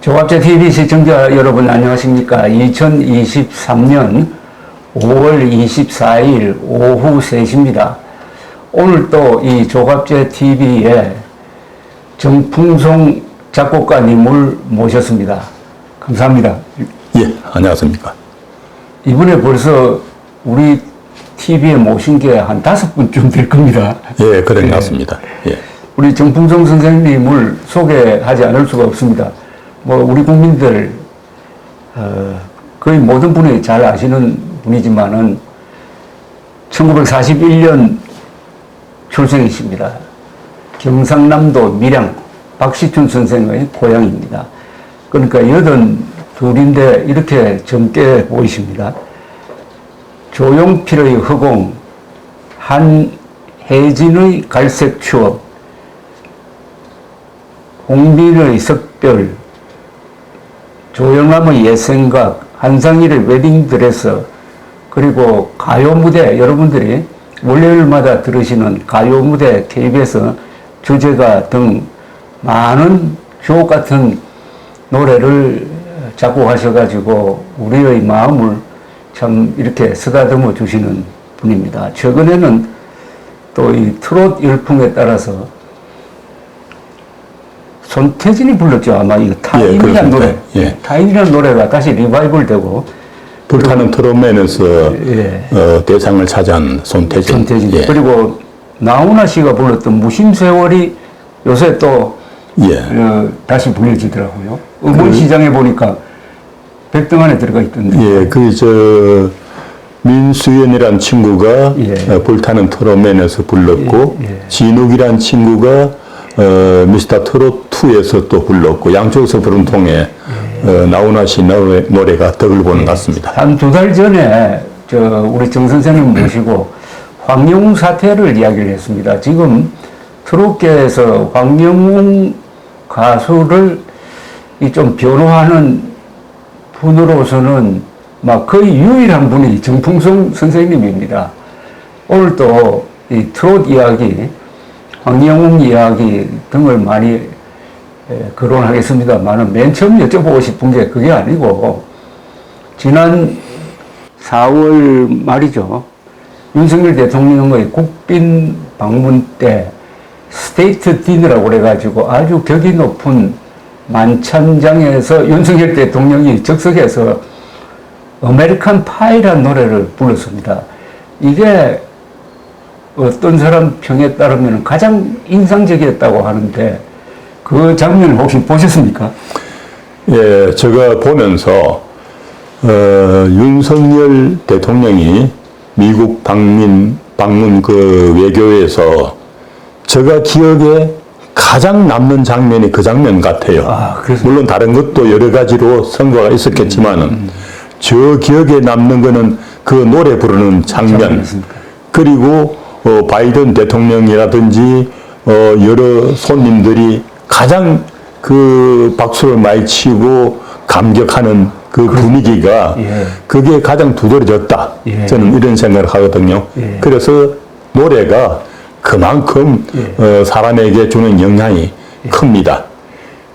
조갑제 TV 시청자 여러분 안녕하십니까? 2023년 5월 24일 오후 3시입니다. 오늘 또 이 조갑제 TV에 정풍송 작곡가님을 모셨습니다. 감사합니다. 예, 안녕하십니까. 이번에 벌써 우리 TV에 모신 게 한 5분쯤 될 겁니다. 예, 그런 것 같습니다. 예. 우리 정풍송 선생님을 소개하지 않을 수가 없습니다. 뭐 우리 국민들 거의 모든 분이 잘 아시는 분이지만은 1941년 출생이십니다. 경상남도 밀양 박시춘 선생의 고향입니다. 그러니까 82인데 이렇게 젊게 보이십니다. 조용필의 허공, 한혜진의 갈색 추억, 홍빈의 석별, 조영암의 옛생각, 한상일의 웨딩드레스, 그리고 가요 무대, 여러분들이 월요일마다 들으시는 가요 무대 KBS 주제가 등 많은 주옥 같은 노래를 작곡하셔가지고 우리의 마음을 참 이렇게 쓰다듬어 주시는 분입니다. 최근에는 또 이 트롯 열풍에 따라서 손태진이 불렀죠. 아마 이 타임이라는 노래. 예. 타임이라는 노래가 다시 리바이벌 되고. 불타는 트롯맨에서 대상을 차지한 손태진. 예. 그리고 나훈아 씨가 불렀던 무심세월이 요새 또 다시 불려지더라고요. 음원시장에 보니까 100등 안에 들어가 있던데. 예, 민수연이란 친구가 불타는 트롯맨에서 불렀고, 진욱이란 친구가 미스터 트롯 2에서 또 불렀고, 양쪽에서 부른 통에 나훈아 씨 노래가 덕을 보는 것 같습니다. 한 2달 전에 우리 정 선생님 모시고 황영웅 사태를 이야기를 했습니다. 지금 트롯계에서 황영웅 가수를 좀 변호하는 분으로서는 막 거의 유일한 분이 정풍송 선생님입니다. 오늘 또 이 트롯 이야기, 황영웅 이야기 등을 많이 거론하겠습니다만 맨 처음 여쭤보고 싶은 게 그게 아니고 지난 4월 말이죠. 윤석열 대통령의 국빈 방문 때 스테이트 디너라고 그래가지고 아주 격이 높은 만찬장에서 윤석열 대통령이 즉석에서 아메리칸 파이라는 노래를 불렀습니다. 이게 어떤 사람 평에 따르면 가장 인상적이었다고 하는데 그 장면을 혹시 보셨습니까? 예, 제가 보면서 윤석열 대통령이 미국 방문 그 외교에서 제가 기억에 가장 남는 장면이 그 장면 같아요. 물론 다른 것도 여러 가지로 선거가 있었겠지만은 저 기억에 남는 거는 그 노래 부르는 장면, 그리고 바이든 대통령이라든지 여러 손님들이 가장 그 박수를 많이 치고 감격하는 그 분위기가 그게 가장 두드러졌다. 저는 이런 생각을 하거든요. 그래서 노래가 그만큼 사람에게 주는 영향이 큽니다.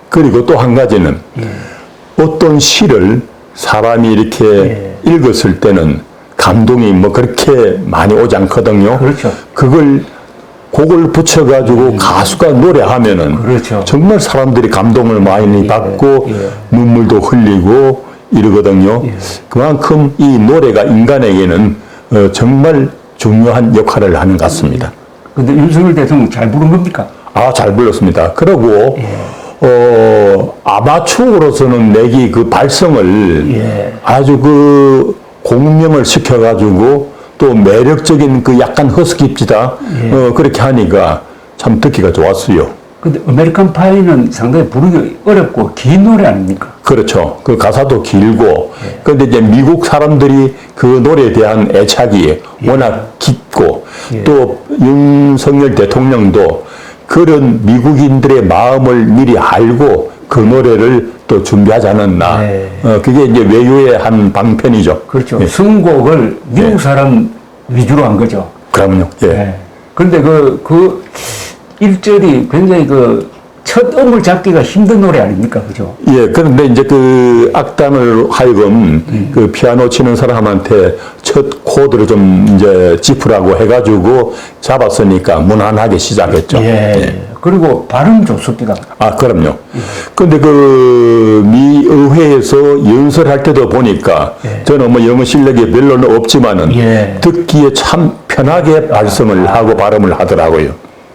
그리고 또 한 가지는 어떤 시를 사람이 이렇게 읽었을 때는 감동이 뭐 그렇게 많이 오지 않거든요. 그렇죠. 그걸 곡을 붙여가지고 가수가 노래하면은 정말 사람들이 감동을 많이 받고 눈물도 흘리고 이러거든요. 그만큼 이 노래가 인간에게는 정말 중요한 역할을 하는 것 같습니다. 근데 윤석열 대통령 잘 부른 겁니까? 잘 불렀습니다. 그리고 아마추어로서는 내기 그 발성을 아주 그 공명을 시켜가지고 또 매력적인 그 약간 허스키지다 그렇게 하니까 참 듣기가 좋았어요. 근데 아메리칸 파이는 상당히 부르기 어렵고 긴 노래 아닙니까? 그렇죠. 그 가사도 길고. 근데 이제 미국 사람들이 그 노래에 대한 애착이 워낙 깊고 또 윤석열 대통령도 그런 미국인들의 마음을 미리 알고 그 노래를 또 준비하지 않았나. 그게 이제 외유의 한 방편이죠. 그렇죠. 선곡을 미국 사람 위주로 한 거죠. 그럼요. 그런데 그 일절이 굉장히 첫 음을 잡기가 힘든 노래 아닙니까, 그죠? 예, 그런데 이제 그 악단을 하여금 그 피아노 치는 사람한테 첫 코드를 좀 이제 짚으라고 해가지고 잡았으니까 무난하게 시작했죠. 예. 그리고 발음 좋습니다. 아, 그럼요. 근데 그 미 의회에서 연설할 때도 보니까 저는 뭐 영어 실력이 별로는 없지만은 듣기에 참 편하게 발성을 하고 발음을 하더라고요.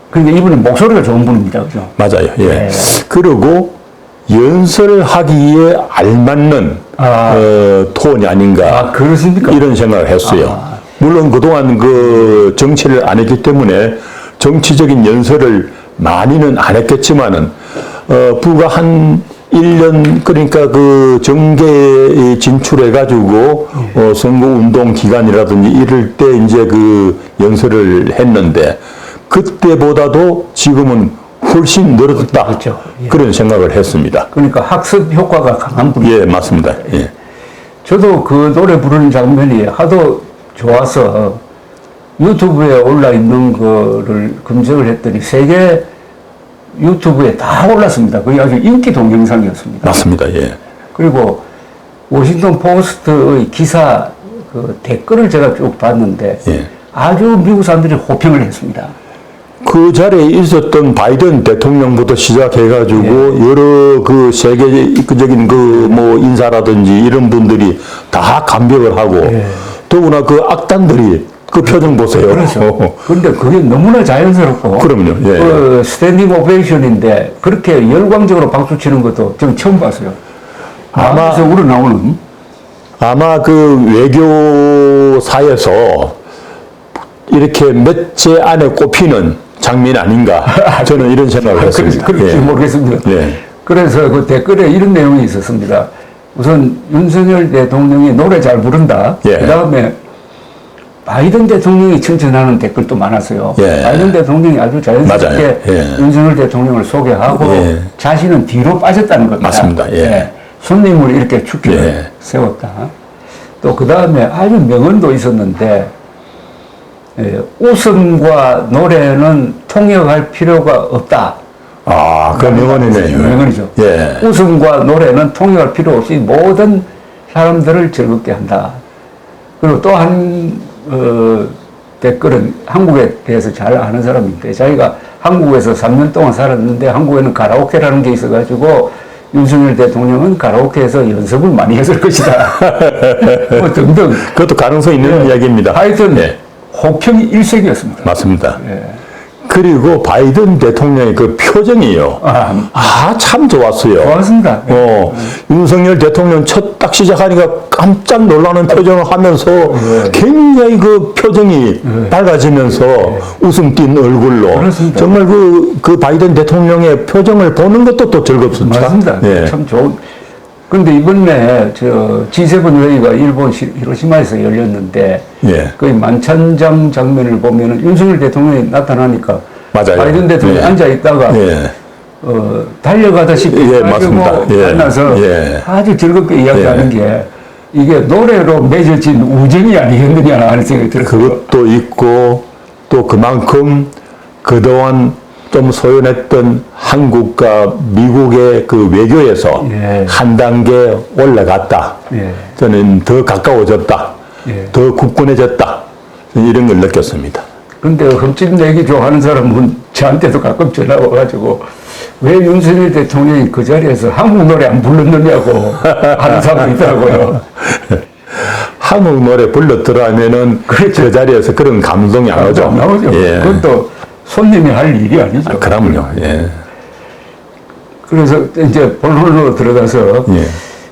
그런데 이분은 목소리가 좋은 분입니다, 그죠? 맞아요. 예. 그리고 연설하기에 알맞는 톤이 아닌가. 그렇습니까? 이런 생각을 했어요. 물론 그동안 그 정치를 안 했기 때문에 정치적인 연설을 많이는 안 했겠지만은 불과 한 1년 그러니까 그 정계에 진출해 가지고 선거 운동 기간이라든지 이럴 때 이제 그 연설을 했는데 그때보다도 지금은 훨씬 늘어졌다. 그렇죠. 그런 생각을 했습니다. 그러니까 학습 효과가 강한 분이에요. 예, 맞습니다. 예. 저도 그 노래 부르는 장면이 하도 좋아서 유튜브에 올라 있는 거를 검색을 했더니 세계 유튜브에 다 올랐습니다. 그게 아주 인기 동영상이었습니다. 맞습니다. 예. 그리고 워싱턴 포스트의 기사 그 댓글을 제가 쭉 봤는데 아주 미국 사람들이 호평을 했습니다. 그 자리에 있었던 바이든 대통령부터 시작해가지고 여러 그 세계적인 그 뭐 인사라든지 이런 분들이 다 감격을 하고 더구나 그 악단들이 그 표정 보세요. 그렇죠. 그런데 그게 너무나 자연스럽고. 그럼요. 예. 그 스탠딩 오베이션인데 그렇게 열광적으로 박수 치는 것도 저는 처음 봤어요. 아마 우러나오는. 아마 그 외교사에서 이렇게 몇째 안에 꼽히는 장면이 아닌가 저는 이런 생각을 했습니다. 그렇지 모르겠습니다. 그래서 그 댓글에 이런 내용이 있었습니다. 우선 윤석열 대통령이 노래 잘 부른다. 그 다음에 바이든 대통령이 칭찬하는 댓글도 많았어요. 바이든 대통령이 아주 자연스럽게 윤석열 대통령을 소개하고 자신은 뒤로 빠졌다는 겁니다. 맞습니다. 손님을 이렇게 축기를 세웠다. 또 그 다음에 아주 명언도 있었는데 웃음과 노래는 통역할 필요가 없다. 아, 그 명언이네요. 명언이죠. 웃음과 노래는 통역할 필요 없이 모든 사람들을 즐겁게 한다. 그리고 또 한 댓글은 한국에 대해서 잘 아는 사람인데 자기가 한국에서 3년 동안 살았는데 한국에는 가라오케라는 게 있어가지고 윤석열 대통령은 가라오케에서 연습을 많이 했을 것이다. 뭐 등등. 그것도 가능성이 있는 이야기입니다. 하여튼 호평이 일색이었습니다. 맞습니다. 그리고 바이든 대통령의 그 표정이요. 참 좋았어요. 좋았습니다. 윤석열 대통령 첫 딱 시작하니까 깜짝 놀라는 표정을 하면서 굉장히 그 표정이 밝아지면서 웃음 띈 얼굴로 그렇습니다. 정말 그 바이든 대통령의 표정을 보는 것도 또 즐겁습니다. 맞습니다. 참 좋은. 근데 이번에 G7 회의가 일본 히로시마에서 열렸는데 그 만찬장 장면을 보면은 윤석열 대통령이 나타나니까 바이든 대통령이 앉아 있다가 달려가다시피 만나서 아주 즐겁게 이야기하는 게 이게 노래로 맺어진 우정이 아니겠느냐 하는 생각이 들어요. 그것도 있고 또 그만큼 그동안 좀 소연했던 한국과 미국의 그 외교에서 한 단계 올라갔다. 저는 더 가까워졌다. 더 굳건해졌다. 이런 걸 느꼈습니다. 근데 흠집 내기 좋아하는 사람은 저한테도 가끔 전화 와가지고 왜 윤석열 대통령이 그 자리에서 한국 노래 안 불렀느냐고 하는 사람도 있더라고요. 한국 노래 불렀더라 하면은 그 자리에서 그런 감동이 안 오죠. 나오죠. 그것도 손님이 할 일이 아니죠. 그럼요. 그래서 이제 본론으로 들어가서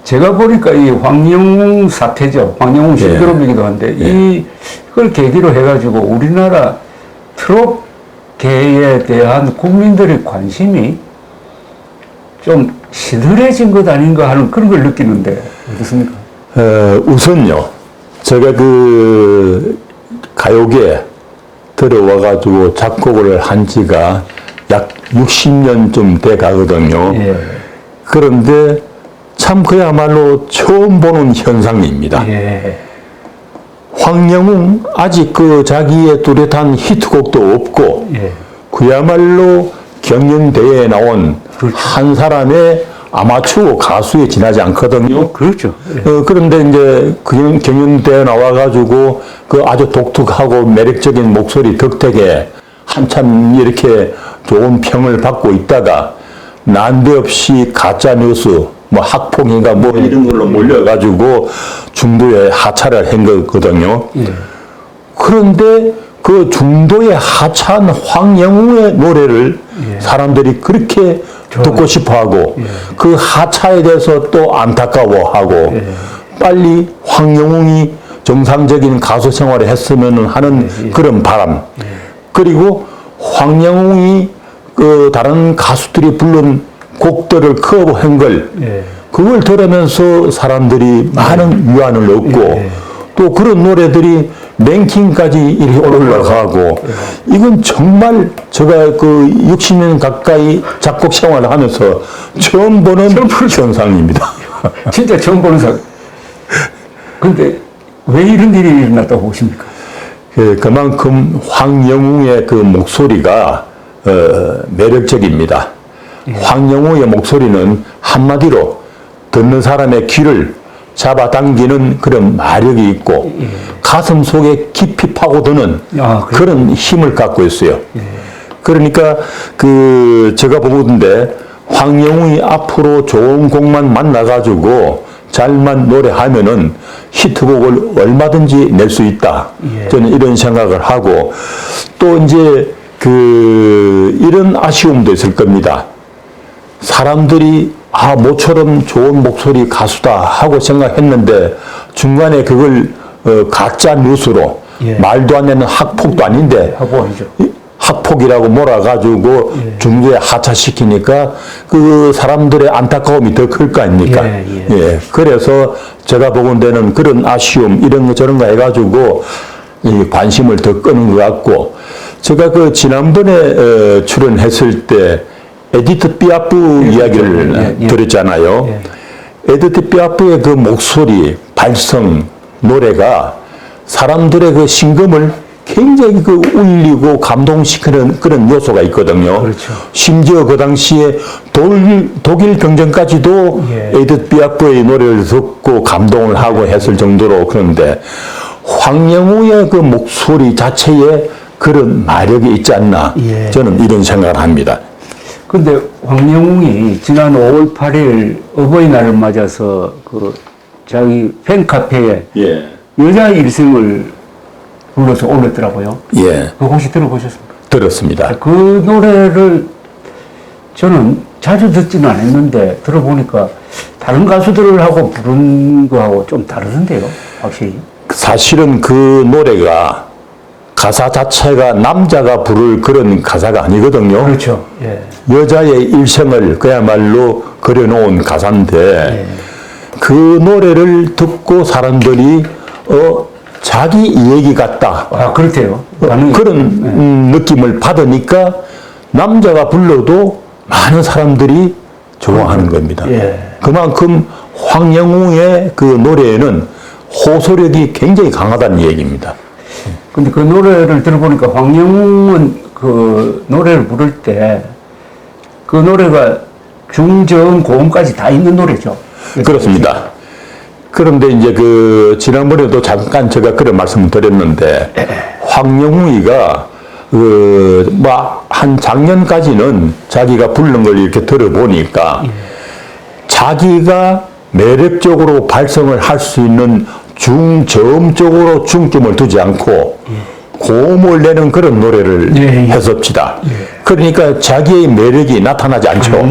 제가 보니까 이 황영웅 사태죠. 황영웅 신드롬이기도 한데 이걸 계기로 해가지고 우리나라 트롯계에 대한 국민들의 관심이 좀 시들해진 것 아닌가 하는 그런 걸 느끼는데 어떻습니까? 우선요. 제가 그 가요계에 들어와가지고 작곡을 한 지가 약 60년쯤 돼 가거든요. 그런데 참 그야말로 처음 보는 현상입니다. 황영웅 아직 그 자기의 뚜렷한 히트곡도 없고 그야말로 경연대회에 나온 그렇죠. 한 사람의 아마추어 가수에 지나지 않거든요. 그렇죠. 그런데 이제 그 경연대회 나와가지고 그 아주 독특하고 매력적인 목소리 덕택에 한참 이렇게 좋은 평을 받고 있다가 난데없이 가짜 뉴스 뭐 학폭인가 뭐 이런 걸로 몰려가지고 중도에 하차를 한 거거든요. 그런데 그 중도에 하차한 황영우의 노래를 사람들이 그렇게 듣고 싶어하고 그 하차에 대해서 또 안타까워하고 빨리 황영웅이 정상적인 가수 생활을 했으면 하는 그런 바람. 그리고 황영웅이 그 다른 가수들이 부른 곡들을 커버한 걸 그걸 들으면서 사람들이 많은 위안을 얻고 또 그런 노래들이 랭킹까지 이렇게 올라가고 이건 정말 제가 그 60년 가까이 작곡 생활을 하면서 처음 보는 현상입니다. 진짜 처음 보는 사. 그런데 왜 이런 일이 일어났다고 보십니까? 그만큼 황영웅의 그 목소리가 매력적입니다. 황영웅의 목소리는 한마디로 듣는 사람의 귀를 잡아당기는 그런 마력이 있고 가슴 속에 깊이 파고드는 그런 힘을 갖고 있어요. 그러니까 그 제가 보는데 황영웅이 앞으로 좋은 곡만 만나가지고 잘만 노래하면은 히트곡을 얼마든지 낼 수 있다. 저는 이런 생각을 하고 또 이제 그 이런 아쉬움도 있을 겁니다. 사람들이 모처럼 좋은 목소리 가수다 하고 생각했는데 중간에 그걸 가짜 뉴스로 말도 안 되는 학폭도 아닌데 학폭이라고 몰아가지고 중도에 하차시키니까 그 사람들의 안타까움이 더 클 거 아닙니까? 그래서 제가 보건대는 그런 아쉬움 이런 거 저런 거 해가지고 이 관심을 더 끄는 것 같고 제가 그 지난번에 출연했을 때 에디트 피아프 이야기를 들었잖아요. 에디트 피아프의 그 목소리, 발성, 노래가 사람들의 그 심금을 굉장히 그 울리고 감동시키는 그런 요소가 있거든요. 그렇죠. 심지어 그 당시에 독일 경전까지도 에디트 피아프의 노래를 듣고 감동을 하고 했을 정도로 그런데 황영우의 그 목소리 자체에 그런 마력이 있지 않나 저는 이런 생각을 합니다. 근데 황영웅이 지난 5월 8일 어버이날을 맞아서 그 자기 팬카페에 여자 일생을 불러서 올렸더라고요. 그 혹시 들어보셨습니까? 들었습니다. 그 노래를 저는 자주 듣지는 않았는데 들어보니까 다른 가수들하고 부른 거하고 좀 다르던데요, 확실히. 사실은 그 노래가 가사 자체가 남자가 부를 그런 가사가 아니거든요. 그렇죠. 여자의 일생을 그야말로 그려놓은 가사인데 그 노래를 듣고 사람들이 자기 얘기 같다. 그렇대요. 그런 느낌을 받으니까 남자가 불러도 많은 사람들이 좋아하는 겁니다. 그만큼 황영웅의 그 노래에는 호소력이 굉장히 강하다는 얘기입니다. 근데 그 노래를 들어보니까 황영웅은 그 노래를 부를 때 그 노래가 중저음 고음까지 다 있는 노래죠. 그렇습니다. 그런데 이제 그 지난번에도 잠깐 제가 그런 말씀을 드렸는데 황영웅이가 그 뭐 한 작년까지는 자기가 부른 걸 이렇게 들어보니까 자기가 매력적으로 발성을 할 수 있는 중저음 쪽으로 중점을 두지 않고 고음을 내는 그런 노래를 했었지다. 그러니까 자기의 매력이 나타나지 않죠.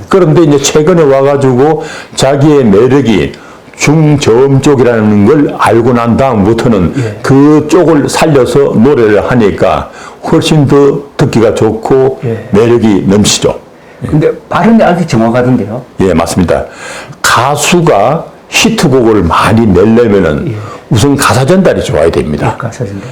그런데 이제 최근에 와가지고 자기의 매력이 중저음 쪽이라는 걸 알고 난 다음부터는 그쪽을 살려서 노래를 하니까 훨씬 더 듣기가 좋고 매력이 넘치죠. 근데 발음이 아주 정확하던데요? 맞습니다. 가수가 히트곡을 많이 내려면은 우선 가사 전달이 좋아야 됩니다. 가사 전달.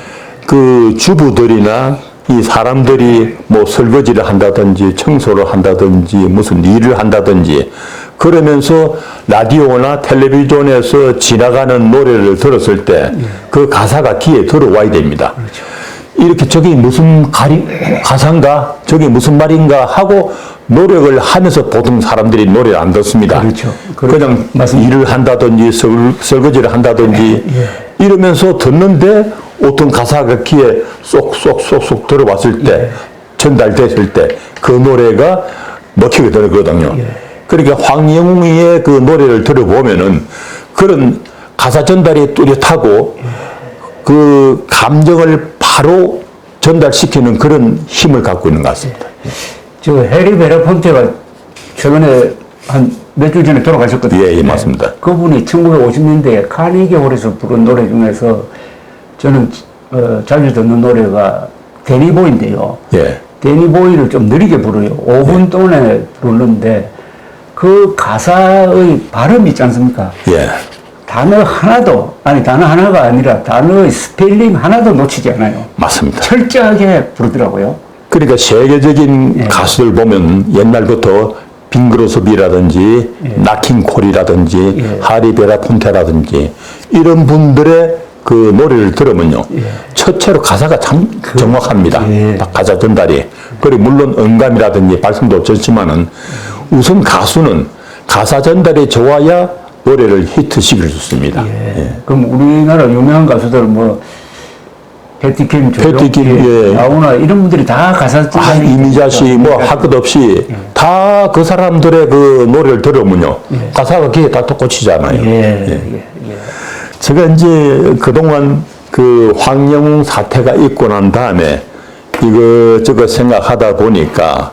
그 주부들이나 이 사람들이 뭐 설거지를 한다든지 청소를 한다든지 무슨 일을 한다든지 그러면서 라디오나 텔레비전에서 지나가는 노래를 들었을 때 그 가사가 귀에 들어와야 됩니다. 이렇게 저게 무슨 가사인가? 저게 무슨 말인가? 하고 노력을 하면서 보통 사람들이 노래를 안 듣습니다. 그렇죠. 그냥 맞습니다. 일을 한다든지 설거지를 한다든지 이러면서 듣는데 어떤 가사가 귀에 쏙쏙쏙쏙 들어왔을 때 전달됐을 때 그 노래가 먹히게 되거든요. 그러니까 황영웅의 그 노래를 들어보면은 그런 가사 전달이 뚜렷하고 그 감정을 바로 전달시키는 그런 힘을 갖고 있는 것 같습니다. 저 해리 베라폰테가 최근에 한 몇 주 전에 돌아가셨거든요. 예, 맞습니다. 그분이 1950년대에 카네기 홀에서 부른 노래 중에서 저는 자주 듣는 노래가 데니보이인데요. 예. 데니보이를 좀 느리게 부르요. 5분 동안에 부르는데 그 가사의 발음이 있지 않습니까? 예. 단어 하나가 아니라 단어의 스펠링 하나도 놓치지 않아요. 맞습니다. 철저하게 부르더라고요. 그러니까 세계적인 가수들 보면 옛날부터 빙그로스비라든지 나킹콜이라든지 하리 베라폰테라든지 이런 분들의 그 노래를 들으면요. 첫째로 가사가 참 정확합니다. 가사 전달이. 그리고 물론 음감이라든지 발성도 좋지만은 우선 가수는 가사 전달이 좋아야 노래를 히트시킬 수 있습니다. 그럼 우리나라 유명한 가수들 뭐 패티킴, 패티킴, 나훈아 이런 분들이 다 가사 전달이 이미자 씨, 뭐 할 것 없이 다 그 사람들의 그 노래를 들으면요. 가사가 귀에 다 꽂히잖아요. 제가 이제 그동안 그 황영웅 사태가 있고 난 다음에 이것저것 생각하다 보니까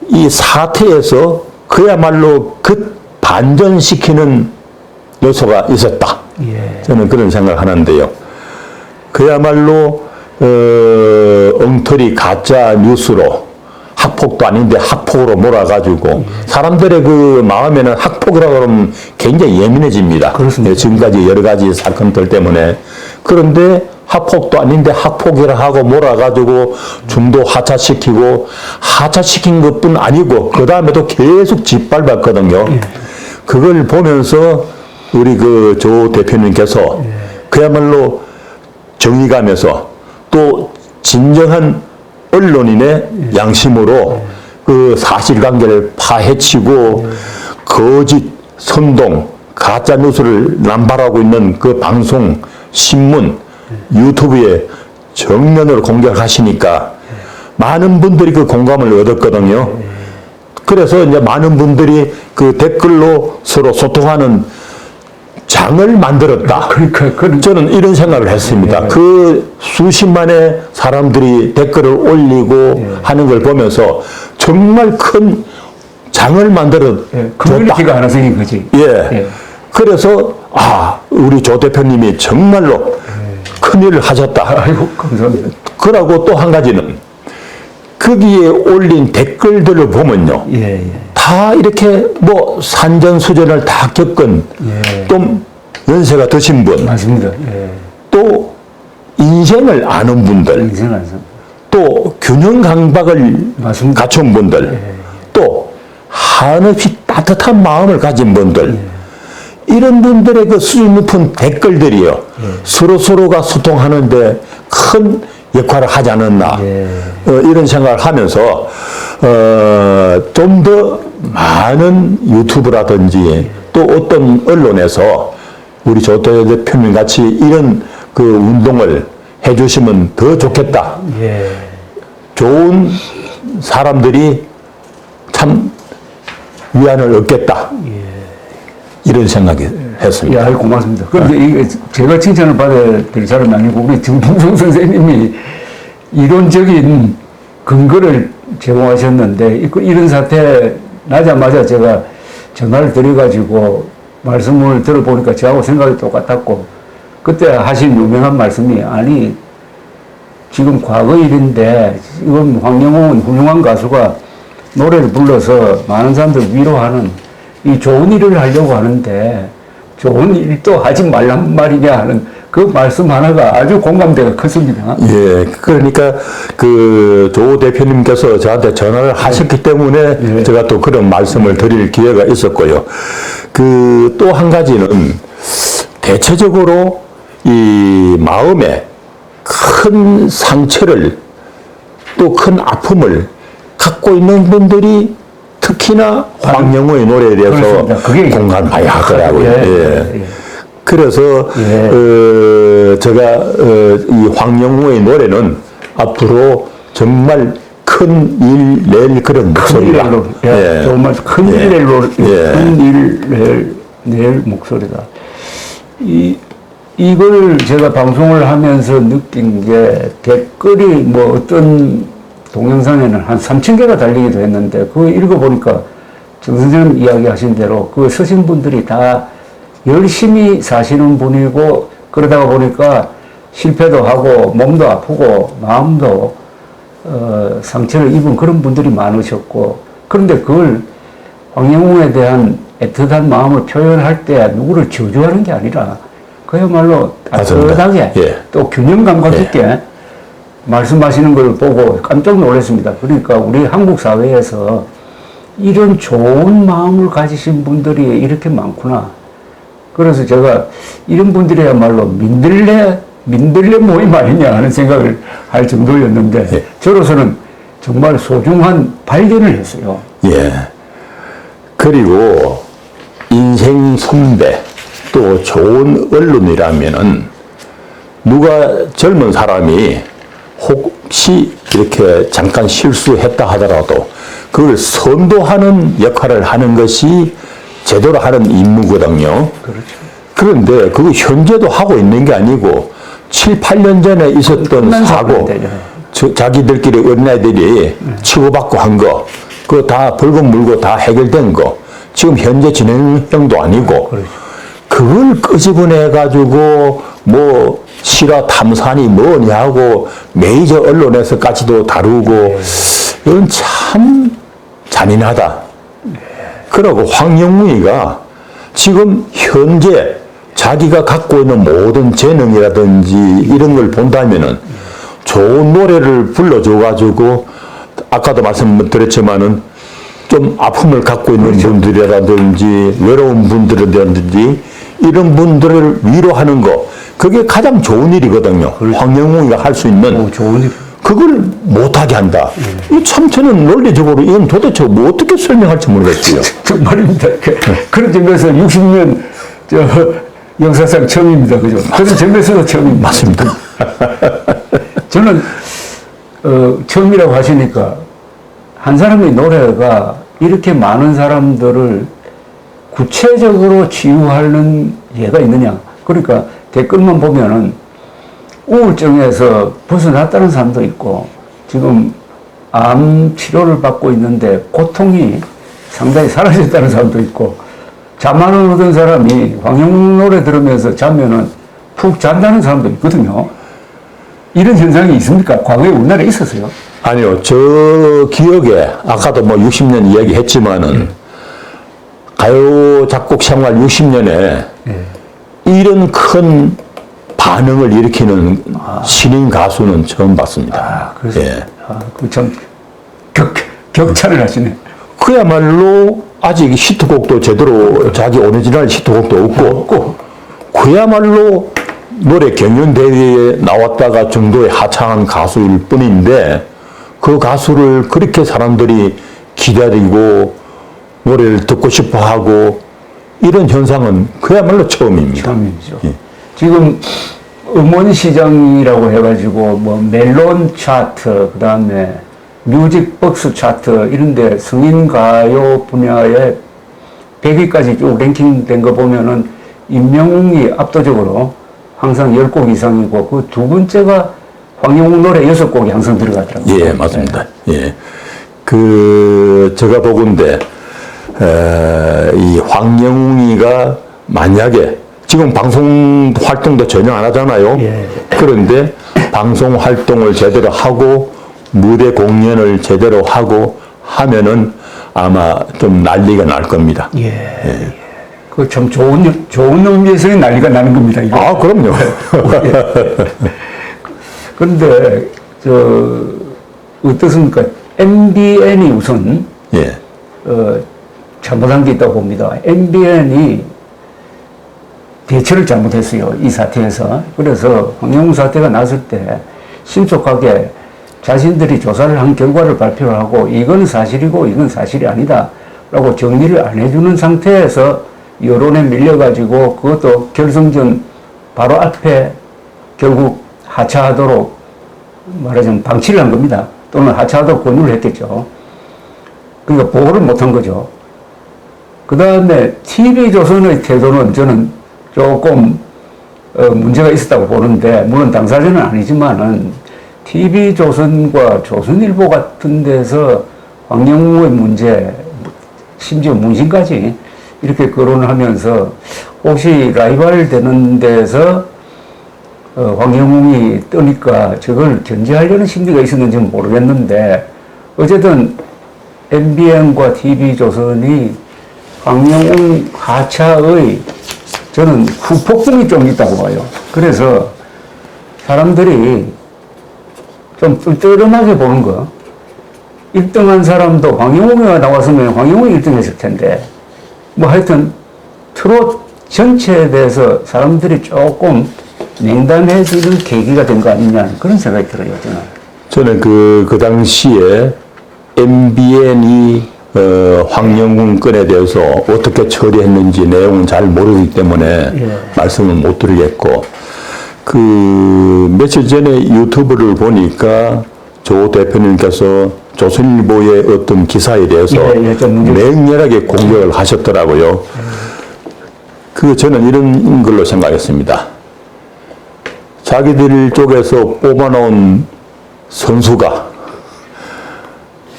이 사태에서 그야말로 반전시키는 요소가 있었다. 저는 그런 생각을 하는데요. 그야말로 엉터리 가짜 뉴스로 학폭도 아닌데 학폭으로 몰아가지고 사람들의 그 마음에는 학폭이라고 하면 굉장히 예민해집니다. 그렇습니다. 지금까지 여러 가지 사건들 때문에. 그런데 학폭도 아닌데 학폭이라 하고 몰아가지고 중도 하차시킨 것뿐 아니고 그 다음에도 계속 짓밟았거든요. 그걸 보면서 우리 그 조 대표님께서 그야말로 정의감에서 또 진정한 언론인의 양심으로 그 사실관계를 파헤치고 거짓, 선동, 가짜뉴스를 남발하고 있는 그 방송, 신문, 유튜브에 정면으로 공격하시니까 많은 분들이 그 공감을 얻었거든요. 그래서 이제 많은 분들이 그 댓글로 서로 소통하는 장을 만들었다. 저는 이런 생각을 했습니다. 그 수십만의 사람들이 댓글을 올리고 하는 걸 보면서 정말 큰 장을 만들었다. 커뮤니티가 하나 생긴 거지. 그래서 우리 조 대표님이 정말로 큰일을 하셨다. 아이고, 감사합니다. 그러고 또 한 가지는 거기에 올린 댓글들을 보면요. 다 이렇게 뭐 산전수전을 다 겪은 좀 연세가 드신 분, 맞습니다. 또 인생을 아는 분들, 또 균형 강박을 맞습니다. 갖춘 분들, 또 한없이 따뜻한 마음을 가진 분들, 이런 분들의 그 수준 높은 댓글들이요. 서로가 소통하는데 큰 역할을 하지 않았나. 이런 생각을 하면서, 좀 더 많은 유튜브라든지 또 어떤 언론에서 우리 조 대표님 같이 이런 그 운동을 해주시면 더 좋겠다. 좋은 사람들이 참 위안을 얻겠다. 이런 생각이 했습니다. 아이고, 고맙습니다. 그런데 이게 제가 칭찬을 받아야 될 사람이 아니고 우리 정봉성 선생님이 이론적인 근거를 제공하셨는데 이런 사태 나자마자 제가 전화를 드려가지고 말씀을 들어보니까 저하고 생각이 똑같았고 그때 하신 유명한 말씀이 아니 지금 과거 일인데 지금 황영웅은 훌륭한 가수가 노래를 불러서 많은 사람들 위로하는 이 좋은 일을 하려고 하는데 좋은 일도 하지 말란 말이냐 하는 그 말씀 하나가 아주 공감대가 컸습니다. 그러니까 그 조 대표님께서 저한테 전화를 하셨기 때문에 제가 또 그런 말씀을 드릴 기회가 있었고요. 그 또 한 가지는 대체적으로 이 마음에 큰 상처를 또 큰 아픔을 갖고 있는 분들이 특히나 황영우의 노래에 대해서 그렇습니다. 그게 공감해야 하더라고요. 예, 예. 예. 그래서 제가 이 황영우의 노래는 앞으로 정말 큰 일 낼 그런 목소리다. 큰일로, 예, 정말 큰일 낼 목소리다. 이걸 제가 방송을 하면서 느낀 게 댓글이 뭐 어떤 동영상에는 한 3,000개가 달리기도 했는데 그거 읽어보니까 정 선생님 이야기하신 대로 그 쓰신 분들이 다 열심히 사시는 분이고 그러다가 보니까 실패도 하고 몸도 아프고 마음도 상처를 입은 그런 분들이 많으셨고 그런데 그걸 황영우에 대한 애틋한 마음을 표현할 때 누구를 저주하는 게 아니라 그야말로 따뜻하게 예. 또 균형 감각 있게 말씀하시는 걸 보고 깜짝 놀랐습니다. 그러니까 우리 한국 사회에서 이런 좋은 마음을 가지신 분들이 이렇게 많구나. 그래서 제가 이런 분들이야말로 민들레 모임 아니냐 하는 생각을 할 정도였는데 예. 저로서는 정말 소중한 발견을 했어요. 예. 그리고 인생 선배 또 좋은 언론이라면은 누가 젊은 사람이 혹시 이렇게 잠깐 실수했다 하더라도 그걸 선도하는 역할을 하는 것이 제대로 하는 임무거든요. 그렇죠. 그런데 그거 현재도 하고 있는 게 아니고 7, 8년 전에 있었던 사고, 자기들끼리 어린아이들이 치고받고 한 거, 그거 다 벌금 물고 다 해결된 거, 지금 현재 진행형도 아니고, 그렇죠. 그걸 끄집어내가지고 뭐 실화 탐사니 뭐니 하고 메이저 언론에서까지도 다루고, 이건 참 잔인하다. 그러고 황영무이가 지금 현재 자기가 갖고 있는 모든 재능이라든지 이런 걸 본다면은 좋은 노래를 불러줘가지고 아까도 말씀드렸지만은 좀 아픔을 갖고 있는 분들이라든지 외로운 분들이라든지 이런 분들을 위로하는 거 그게 가장 좋은 일이거든요. 황영무이가 할 수 있는 좋은 일. 그걸 못하게 한다. 이 참 저는 논리적으로 이건 도대체 뭐 어떻게 설명할지 모르겠어요. 정말입니다. 그런 점에서 60년 역사상 처음입니다. 그죠? 그런 점에서도 처음입니다. 맞습니다. 저는 처음이라고 하시니까 한 사람의 노래가 이렇게 많은 사람들을 구체적으로 치유하는 예가 있느냐. 그러니까 댓글만 보면은 우울증에서 벗어났다는 사람도 있고 지금 암 치료를 받고 있는데 고통이 상당히 사라졌다는 사람도 있고 잠 안 오던 사람이 황영우 노래 들으면서 자면은 푹 잔다는 사람도 있거든요. 이런 현상이 있습니까? 과거에 우리나라에 있었어요? 아니요. 저 기억에 아까도 뭐 60년 이야기했지만은 가요 작곡 생활 60년에 이런 큰 반응을 일으키는 신인 가수는 처음 봤습니다. 그래서 예. 그 참 격찬을 하시네. 그야말로 아직 히트곡도 제대로 자기 오리지널 히트곡도 없고 그야말로 노래 경연대회에 나왔다가 정도의 하차한 가수일 뿐인데 그 가수를 그렇게 사람들이 기다리고 노래를 듣고 싶어 하고 이런 현상은 그야말로 처음입니다. 처음이죠. 예. 지금 음원시장이라고 해가지고 뭐 멜론 차트, 그 다음에 뮤직박스 차트 이런데 성인가요 분야에 100위까지 쭉 랭킹된 거 보면은 임영웅이 압도적으로 항상 10곡 이상이고 그 두 번째가 황영웅 노래 6곡이 항상 들어가더라고요. 예, 맞습니다. 예. 제가 보건대, 이 황영웅이가 만약에 지금 방송 활동도 전혀 안 하잖아요. 예. 그런데 방송 활동을 제대로 하고 무대 공연을 제대로 하고 하면은 아마 좀 난리가 날 겁니다. 예. 그 참 좋은 의미에서의 난리가 나는 겁니다. 이게. 아, 그럼요. 그런데 어떻습니까? MBN이 우선 예. 잘못한 게 있다고 봅니다. MBN이 대처를 잘못했어요. 이 사태에서. 그래서 황영웅 사태가 났을 때 신속하게 자신들이 조사를 한 결과를 발표를 하고 이건 사실이고 이건 사실이 아니다 라고 정리를 안 해주는 상태에서 여론에 밀려가지고 그것도 결승전 바로 앞에 결국 하차하도록 말하자면 방치를 한 겁니다. 또는 하차하도록 권유를 했겠죠. 그러니까 보호를 못한 거죠. 그 다음에 TV조선의 태도는 저는 조금 문제가 있었다고 보는데, 물론 당사자는 아니지만은 TV조선과 조선일보 같은 데서 황영웅의 문제, 심지어 문신까지 이렇게 거론을 하면서 혹시 라이벌 되는 데서 황영웅이 뜨니까 저걸 견제하려는 심리가 있었는지는 모르겠는데, 어쨌든 MBN과 TV조선이 황영웅 하차의 저는 후폭풍이 좀 있다고 봐요. 그래서 사람들이 좀 뜰뜰하게 보는 거. 1등한 사람도 황영웅이가 나왔으면 황영웅이 1등 했을 텐데, 뭐 하여튼 트롯 전체에 대해서 사람들이 조금 냉담해지는 계기가 된 거 아니냐, 그런 생각이 들어요, 저는. 그 당시에 MBN이 황영웅 건에 대해서 어떻게 처리했는지 내용은 잘 모르기 때문에 말씀을 못 드리겠고, 며칠 전에 유튜브를 보니까 조 대표님께서 조선일보의 어떤 기사에 대해서 맹렬하게 공격을 하셨더라고요. 저는 이런 걸로 생각했습니다. 자기들 쪽에서 뽑아놓은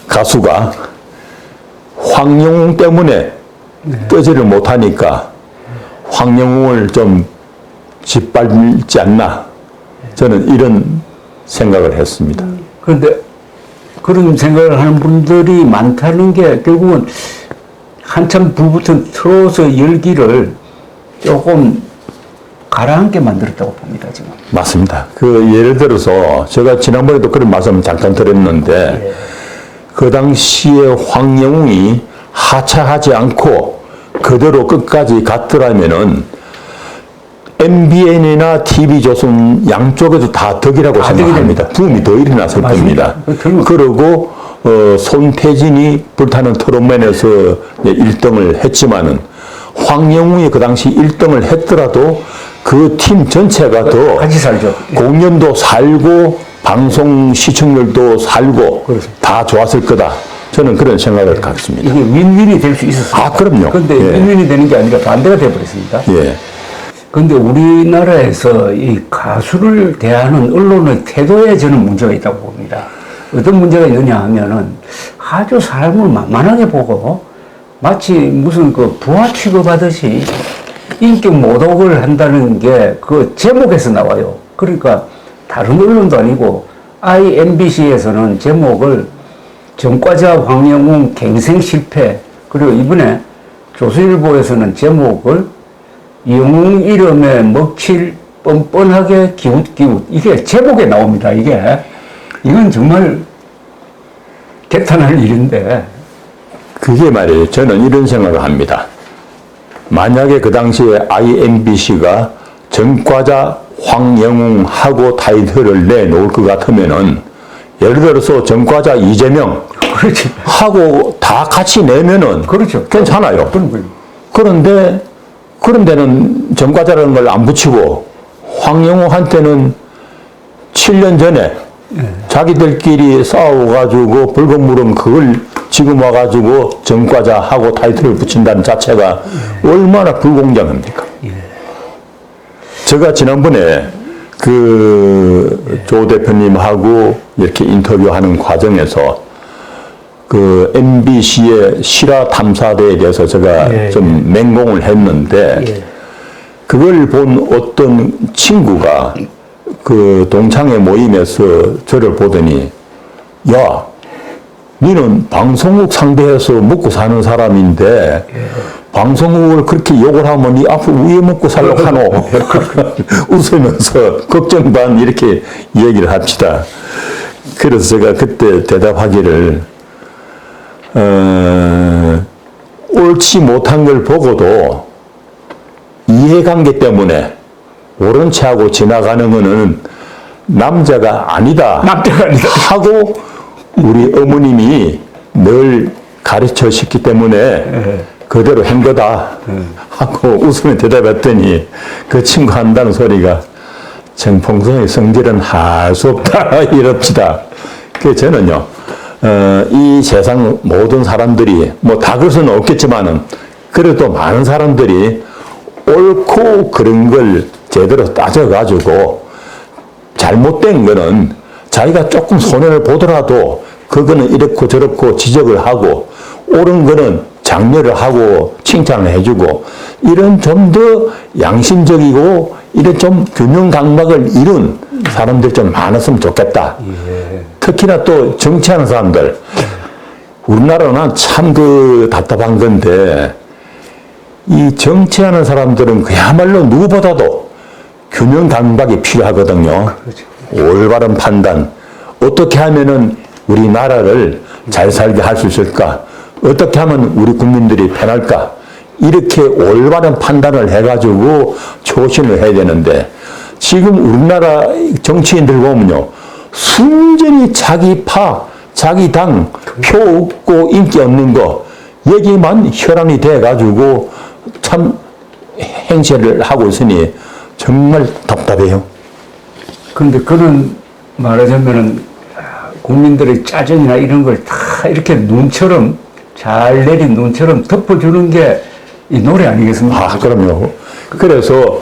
가수가 황영웅 때문에 뜨지를 못하니까 황영웅을 좀 짓밟지 않나, 저는 이런 생각을 했습니다. 그런데 그런 생각을 하는 분들이 많다는 게 결국은 한참 불붙은 트롯의 열기를 조금 가라앉게 만들었다고 봅니다, 지금. 맞습니다. 예를 들어서 제가 지난번에도 그런 말씀 잠깐 드렸는데, 그 당시에 황영웅이 하차하지 않고 그대로 끝까지 갔더라면은 MBN이나 TV조선 양쪽에도 다 덕이라고 생각합니다. 붐이 더 일어났을 겁니다. 그리고 손태진이 불타는 트롯맨에서 1등을 했지만은 황영웅이 그 당시 1등을 했더라도 그 팀 전체가 더 같이 살죠. 공연도 살고 방송 시청률도 살고 다 좋았을 거다. 저는 그런 생각을 갖습니다. 이게 윈윈이 될 수 있었어요. 아, 그럼요. 근데 윈윈이 되는 게 아니라 반대가 되어버렸습니다. 근데 우리나라에서 이 가수를 대하는 언론의 태도에 저는 문제가 있다고 봅니다. 어떤 문제가 있느냐 하면은 아주 사람을 만만하게 보고 마치 무슨 부하 취급하듯이 인격 모독을 한다는 게 그 제목에서 나와요. 그러니까 다른 언론도 아니고 IMBC에서는 제목을 전과자 황영웅 갱생 실패, 그리고 이번에 조선일보에서는 제목을 영웅 이름에 먹힐 뻔뻔하게 기웃기웃, 이게 제목에 나옵니다. 이건 정말 개탄할 일인데. 그게 말이에요. 저는 이런 생각을 합니다. 만약에 그 당시에 IMBC가 전과자 황영웅하고 타이틀을 내놓을 것 같으면은, 예를 들어서 전과자 이재명 하고 다 같이 내면은 괜찮아요. 그런데는 전과자라는 걸 안 붙이고 황영웅한테는 7년 전에 자기들끼리 싸워가지고 벌금물은 그걸 지금 와가지고 전과자하고 타이틀을 붙인다는 자체가 얼마나 불공정합니까? 제가 지난번에 조 대표님하고 이렇게 인터뷰하는 과정에서 MBC의 실화 탐사대에 대해서 제가 좀 맹공을 했는데, 그걸 본 어떤 친구가 동창회 모임에서 저를 보더니, 야, 니는 방송국 상대해서 먹고 사는 사람인데 방송국을 그렇게 욕을 하면 니 앞으로 왜 먹고 살려고 하노? 웃으면서 걱정 반 이렇게 얘기를 합시다. 그래서 제가 그때 대답하기를, 옳지 못한 걸 보고도 이해관계 때문에 옳은 채 하고 지나가는 거는 남자가 아니다. 남자가 아니다. 하고 우리 어머님이 늘 가르쳐 주셨기 때문에 그대로 한 거다. 하고 웃으며 대답했더니 그 친구 한다는 소리가 정풍성의 성질은 할 수 없다. 이럽시다. 그 저는요, 이 세상 모든 사람들이 뭐 다 그럴 수는 없겠지만은 그래도 많은 사람들이 옳고 그런 걸 제대로 따져가지고 잘못된 거는 자기가 조금 손해를 보더라도 그거는 이렇고 저렇고 지적을 하고 옳은 거는 장려를 하고 칭찬을 해주고 이런 좀 더 양심적이고 이런 좀 균형 감각을 이룬 사람들이 좀 많았으면 좋겠다. 예. 특히나 또 정치하는 사람들. 우리나라는 참 답답한 건데 이 정치하는 사람들은 그야말로 누구보다도 균형 감각이 필요하거든요. 그렇죠. 올바른 판단. 어떻게 하면은 우리나라를 잘 살게 할 수 있을까? 어떻게 하면 우리 국민들이 편할까? 이렇게 올바른 판단을 해가지고 초신을 해야 되는데 지금 우리나라 정치인들 보면요. 순전히 자기 파, 자기 당, 표 없고 인기 없는 거 얘기만 혈안이 돼가지고 참 행세를 하고 있으니 정말 답답해요. 그런데 그런 말하자면은 국민들의 짜증이나 이런 걸 다 이렇게 눈처럼 잘 내린 눈처럼 덮어주는 게 이 노래 아니겠습니까? 아, 그럼요. 그래서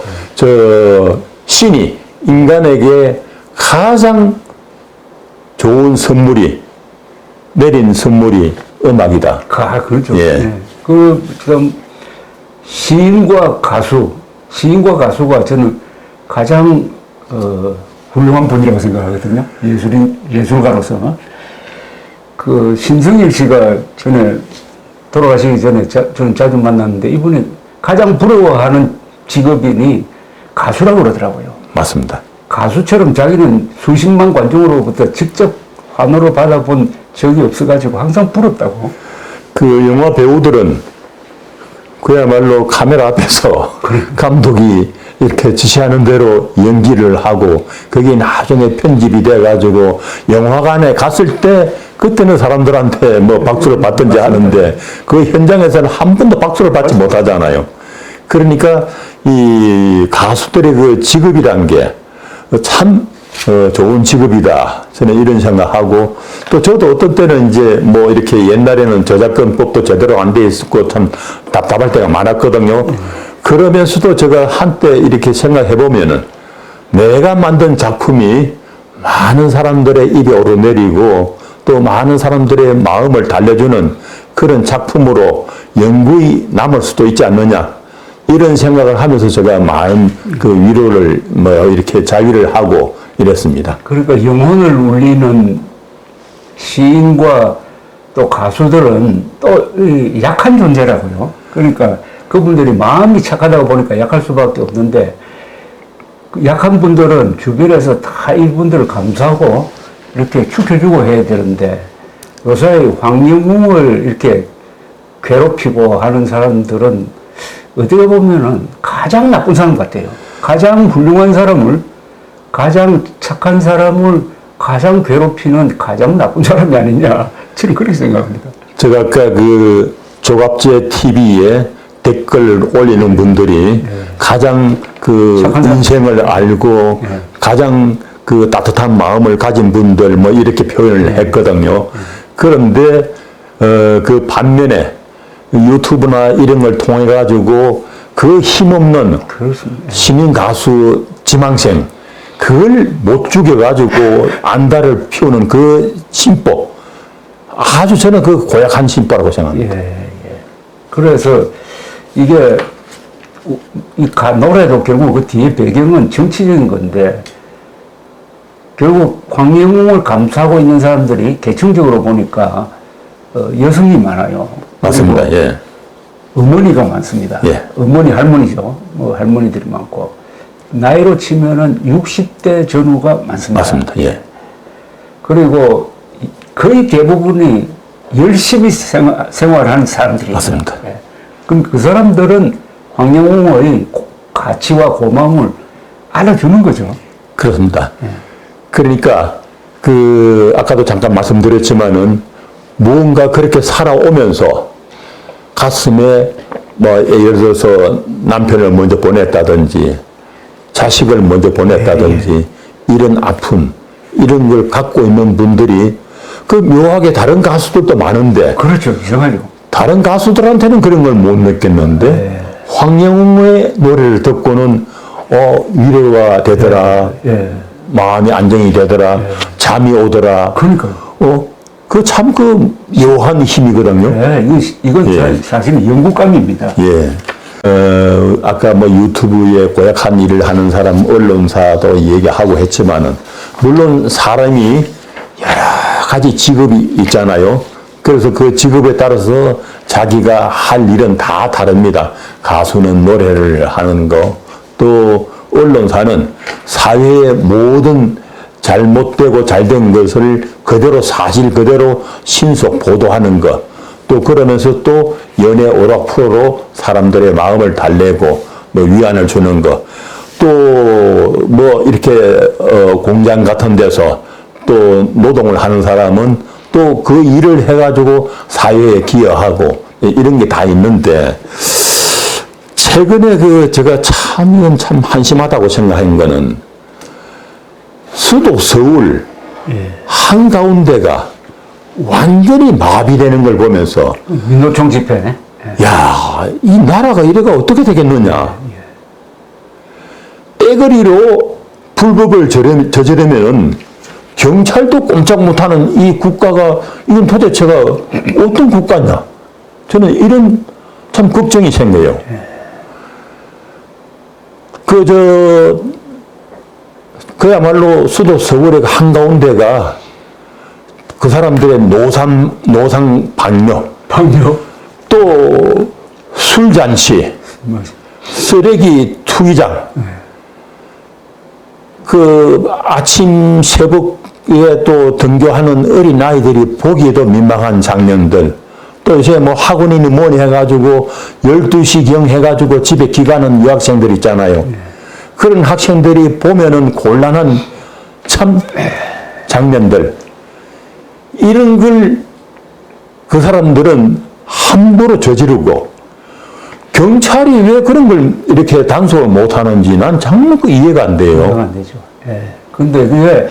신이 인간에게 가장 좋은 선물이 내린 선물이 음악이다. 그렇죠. 예. 네. 좀 시인과 가수가 저는 가장 훌륭한 분이라고 생각하거든요. 예술가로서. 신성일 씨가 전에 돌아가시기 전에 저는 자주 만났는데 이분이 가장 부러워하는 직업인이 가수라고 그러더라고요. 맞습니다. 가수처럼 자기는 수십만 관중으로부터 직접 환호를 받아본 적이 없어가지고 항상 부럽다고. 그 영화 배우들은 그야말로 카메라 앞에서 감독이 이렇게 지시하는 대로 연기를 하고 그게 나중에 편집이 돼가지고 영화관에 갔을 때 그때는 사람들한테 뭐 박수를 받든지 하는데 그 현장에서는 한 번도 박수를 받지 못하잖아요. 그러니까 이 가수들의 그 직업이란 게 참 좋은 직업이다. 저는 이런 생각하고 또 저도 어떤 때는 이제 뭐 이렇게 옛날에는 저작권법도 제대로 안 돼 있었고 참 답답할 때가 많았거든요. 그러면서도 제가 한때 이렇게 생각해 보면은 내가 만든 작품이 많은 사람들의 입에 오르내리고 또 많은 사람들의 마음을 달래주는 그런 작품으로 영구히 남을 수도 있지 않느냐. 이런 생각을 하면서 제가 마음 위로를 이렇게 자위를 하고 이랬습니다. 그러니까 영혼을 울리는 시인과 또 가수들은 또 약한 존재라고요. 그러니까 그분들이 마음이 착하다고 보니까 약할 수밖에 없는데 약한 분들은 주변에서 다 이분들을 감싸고 이렇게 축혀주고 해야 되는데 요새 황영웅을 이렇게 괴롭히고 하는 사람들은 어떻게 보면은 가장 나쁜 사람 같아요. 가장 훌륭한 사람을, 가장 착한 사람을 가장 괴롭히는 가장 나쁜 사람이 아니냐. 저는 그렇게 생각합니다. 제가 아까 조갑제 TV에 댓글 올리는 분들이 가장 인생을 알고 가장 따뜻한 마음을 가진 분들 이렇게 표현을 했거든요. 그런데 그 반면에 유튜브나 이런 걸 통해 가지고 그 힘없는 신인 가수 지망생 그걸 못 죽여 가지고 안달을 피우는 그 심보 아주 저는 고약한 심보라고 생각합니다. 예. 그래서 이게 노래도 결국 그 뒤에 배경은 정치적인 건데 결국 황영웅을 감싸고 있는 사람들이 계층적으로 보니까 여성이 많아요. 맞습니다. 예. 어머니가 많습니다. 예. 어머니, 할머니죠. 할머니들이 많고 나이로 치면은 60대 전후가 많습니다. 맞습니다. 예. 그리고 거의 대부분이 열심히 생활하는 사람들이에요. 맞습니다. 예. 그럼 그 사람들은 황영웅의 가치와 고마움을 알아주는 거죠. 그렇습니다. 그러니까 그 아까도 잠깐 말씀드렸지만은 무언가 그렇게 살아오면서 가슴에 뭐 예를 들어서 남편을 먼저 보냈다든지 자식을 먼저 보냈다든지 이런 아픔 이런 걸 갖고 있는 분들이 그 묘하게 다른 가수들도 많은데 그렇죠. 이상하죠. 다른 가수들한테는 그런 걸 못 느꼈는데 황영웅의 노래를 듣고는 위로가 되더라. 마음이 안정이 되더라. 잠이 오더라. 그러니까요. 그 참 그 묘한 힘이거든요. 이건 사실은 영국감입니다. 예. 아까 뭐 유튜브에 고약한 일을 하는 사람, 언론사도 얘기하고 했지만은, 물론 사람이 여러 가지 직업이 있잖아요. 그래서 그 직업에 따라서 자기가 할 일은 다 다릅니다. 가수는 노래를 하는 거, 또 언론사는 사회의 모든 잘못되고 잘된 것을 그대로 사실 그대로 신속 보도하는 것, 또 그러면서 또 연예 오락 프로로 사람들의 마음을 달래고 뭐 위안을 주는 것, 또 뭐 이렇게 공장 같은 데서 또 노동을 하는 사람은 또 그 일을 해가지고 사회에 기여하고 이런 게 다 있는데, 최근에 제가 이건 참 한심하다고 생각한 거는 수도 서울 한가운데가 완전히 마비되는 걸 보면서 민노총 집회. 야, 이 나라가 이래가 어떻게 되겠느냐. 떼거리로 불법을 저지르면 경찰도 꼼짝 못하는 이 국가가 이건 도대체가 어떤 국가냐. 저는 이런 참 걱정이 생겨요. 그야말로 수도 서울의 한가운데가 그 사람들의 노상 방뇨, 또 술잔치, 쓰레기 투기장, 그 아침 새벽에 또 등교하는 어린 아이들이 보기에도 민망한 장면들, 또 요새 뭐 학원이니 뭐니 해가지고 12시경 해가지고 집에 귀가하는 유학생들 있잖아요. 그런 학생들이 보면은 곤란한 참 장면들, 이런 걸 그 사람들은 함부로 저지르고 경찰이 왜 그런 걸 이렇게 단속을 못하는지 난 정말 이해가 안 돼요. 이해가 안 되죠. 근데 그게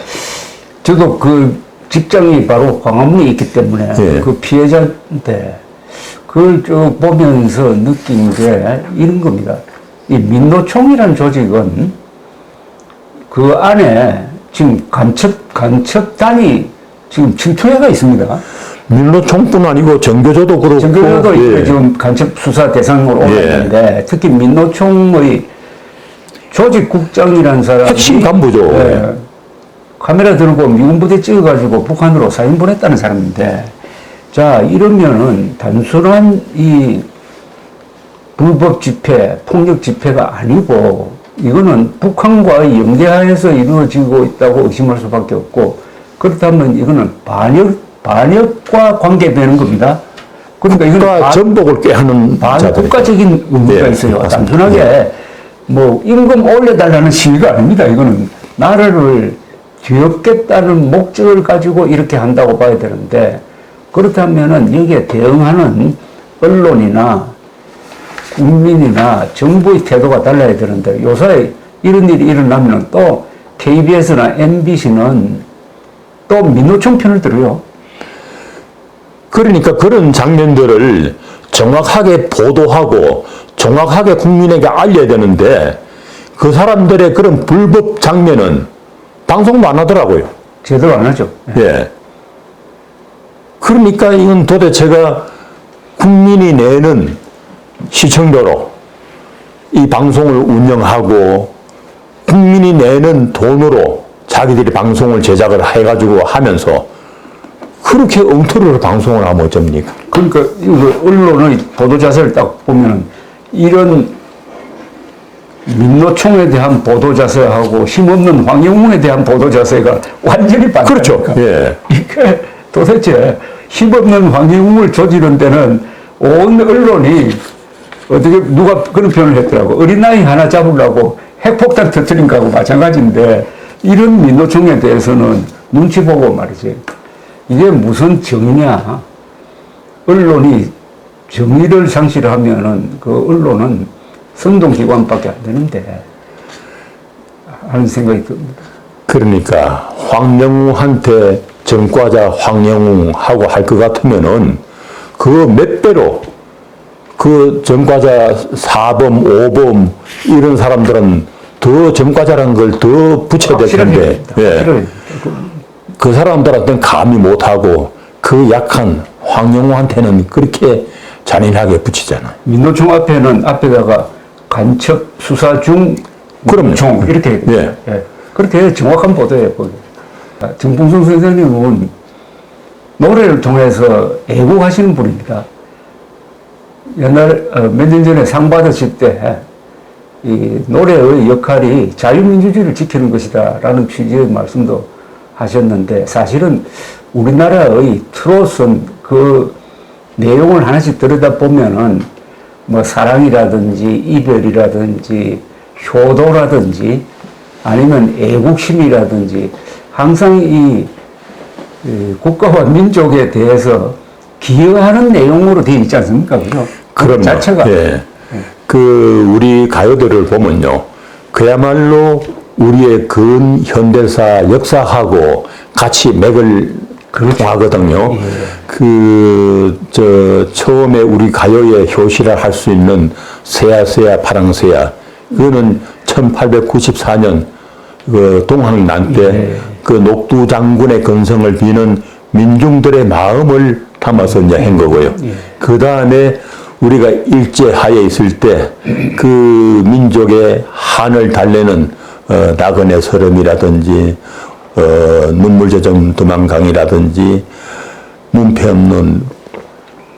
저도 그 직장이 바로 광화문에 있기 때문에 그 피해자인데 그걸 쭉 보면서 느낀 게 이런 겁니다. 이 민노총이라는 조직은 그 안에 지금 간첩단이 지금 침투해가 있습니다. 민노총뿐 아니고 정교조도 그렇고. 정교조도 지금 간첩 수사 대상으로 올랐는데 특히 민노총의 조직국장이라는 사람이 핵심 간부죠. 카메라 들고 미군 부대 찍어가지고 북한으로 사인 보냈다는 사람인데, 자, 이러면은 단순한 이 불법 집회, 폭력 집회가 아니고 이거는 북한과의 연계하에서 이루어지고 있다고 의심할 수밖에 없고, 그렇다면 이거는 반역과 관계되는 겁니다. 그러니까 이거는 전복을 꾀하는 반국가적인 의미가 있어요. 단순하게 뭐 임금 올려달라는 시위가 아닙니다. 이거는 나라를 뒤엎겠다는 목적을 가지고 이렇게 한다고 봐야 되는데, 그렇다면은 여기에 대응하는 언론이나 국민이나 정부의 태도가 달라야 되는데, 요새 이런 일이 일어나면 또 KBS나 MBC는 또 민노총 편을 들어요. 그러니까 그런 장면들을 정확하게 보도하고 정확하게 국민에게 알려야 되는데, 그 사람들의 그런 불법 장면은 방송도 안 하더라고요. 제대로 안 하죠. 그러니까 이건 도대체가 국민이 내는 시청료로 이 방송을 운영하고 국민이 내는 돈으로 자기들이 방송을 제작을 해가지고 하면서 그렇게 엉터리로 방송을 하면 어쩝니까? 그러니까 언론의 보도 자세를 딱 보면 이런 민노총에 대한 보도 자세하고 힘없는 황영웅에 대한 보도 자세가 완전히 반대니까. 그렇죠. 이게 도대체 힘없는 황영웅을 조지는 데는 온 언론이 어떻게 누가 그런 표현을 했더라고. 어린아이 하나 잡으려고 핵폭탄 터뜨린 거하고 마찬가지인데 이런 민노총에 대해서는 눈치 보고 말이지. 이게 무슨 정의냐. 언론이 정의를 상실하면은 그 언론은 선동기관밖에 안 되는데 하는 생각이 듭니다. 그러니까 황영우한테 전과자 황영우하고 할 것 같으면은 그 몇 배로 그 전과자 4범, 5범 이런 사람들은 더 전과자라는 걸 더 붙여야 될 텐데 예. 그 사람들한테는 감히 못하고 그 약한 황영우한테는 그렇게 잔인하게 붙이잖아요. 민노총 앞에는 앞에다가 간첩 수사 중 총 이렇게 예. 예. 그렇게 정확한 보도예요. 거기. 정봉순 선생님은 노래를 통해서 애국하시는 분입니다. 옛날 몇 년 전에 상 받으실 때 이 노래의 역할이 자유민주주의를 지키는 것이다라는 취지의 말씀도 하셨는데 사실은 우리나라의 트롯은 그 내용을 하나씩 들여다보면은 뭐 사랑이라든지 이별이라든지 효도라든지 아니면 애국심이라든지 항상 이 국가와 민족에 대해서 기여하는 내용으로 되어 있지 않습니까? 그죠? 그럼 자체가. 예. 그 우리 가요들을 보면요. 그야말로 우리의 근현대사 역사하고 같이 맥을 통하거든요. 예. 처음에 우리 가요의 효시를 할 수 있는 새야새야 파랑새야 그거는 1894년 그 동학난 때 그 녹두 장군의 건성을 비는 민중들의 마음을 담아서 이제 한 거고요. 그 다음에 우리가 일제하에 있을 때 그 민족의 한을 달래는 나그네 서름이라든지 눈물 젖은 두만강이라든지 문패 없는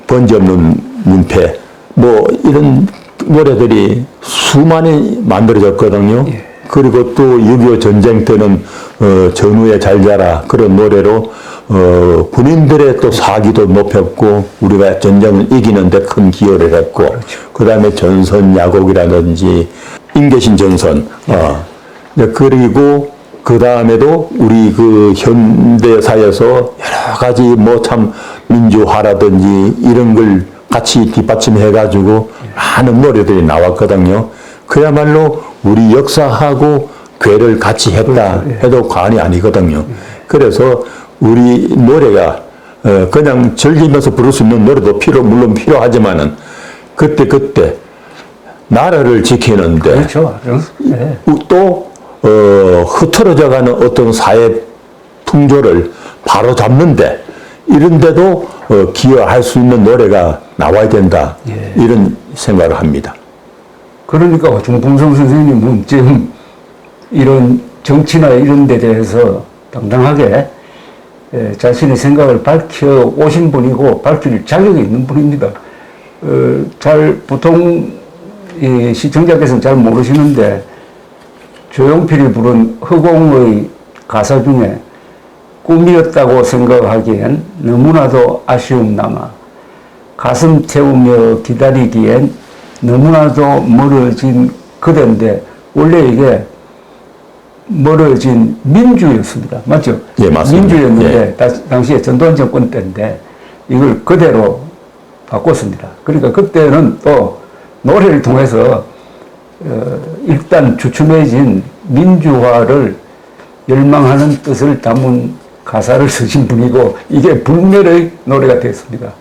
번지 없는 문패 뭐 이런 노래들이 수많이 만들어졌거든요. 그리고 또 6.25 전쟁 때는 전후에 잘 자라 그런 노래로 군인들의 또 사기도 높였고 우리가 전쟁을 이기는데 큰 기여를 했고 그 다음에 전선 야곡이라든지 인계신 전선 그리고 그 다음에도 우리 그 현대사에서 여러 가지 뭐 참 민주화라든지 이런 걸 같이 뒷받침해가지고 많은 노래들이 나왔거든요. 그야말로 우리 역사하고 괴를 같이 했다 해도 과언이 아니거든요. 그래서 우리 노래가 그냥 즐기면서 부를 수 있는 노래도 물론 필요하지만은 그때 나라를 지키는데 그렇죠. 네. 또 흐트러져가는 어떤 사회 풍조를 바로 잡는데 이런데도 기여할 수 있는 노래가 나와야 된다. 이런 생각을 합니다. 그러니까 정봉성 선생님은 지금 이런 정치나 이런 데 대해서 당당하게 자신의 생각을 밝혀 오신 분이고 밝힐 자격이 있는 분입니다. 보통 이 시청자께서는 잘 모르시는데 조용필이 부른 허공의 가사 중에 꿈이었다고 생각하기엔 너무나도 아쉬움 남아 가슴 태우며 기다리기엔 너무나도 멀어진 그대인데 원래 이게 멀어진 민주였습니다. 맞죠? 예, 맞습니다. 민주였는데 당시에 전두환 정권 때인데 이걸 그대로 바꿨습니다. 그러니까 그때는 또 노래를 통해서 일단 주춤해진 민주화를 열망하는 뜻을 담은 가사를 쓰신 분이고 이게 불멸의 노래가 됐습니다.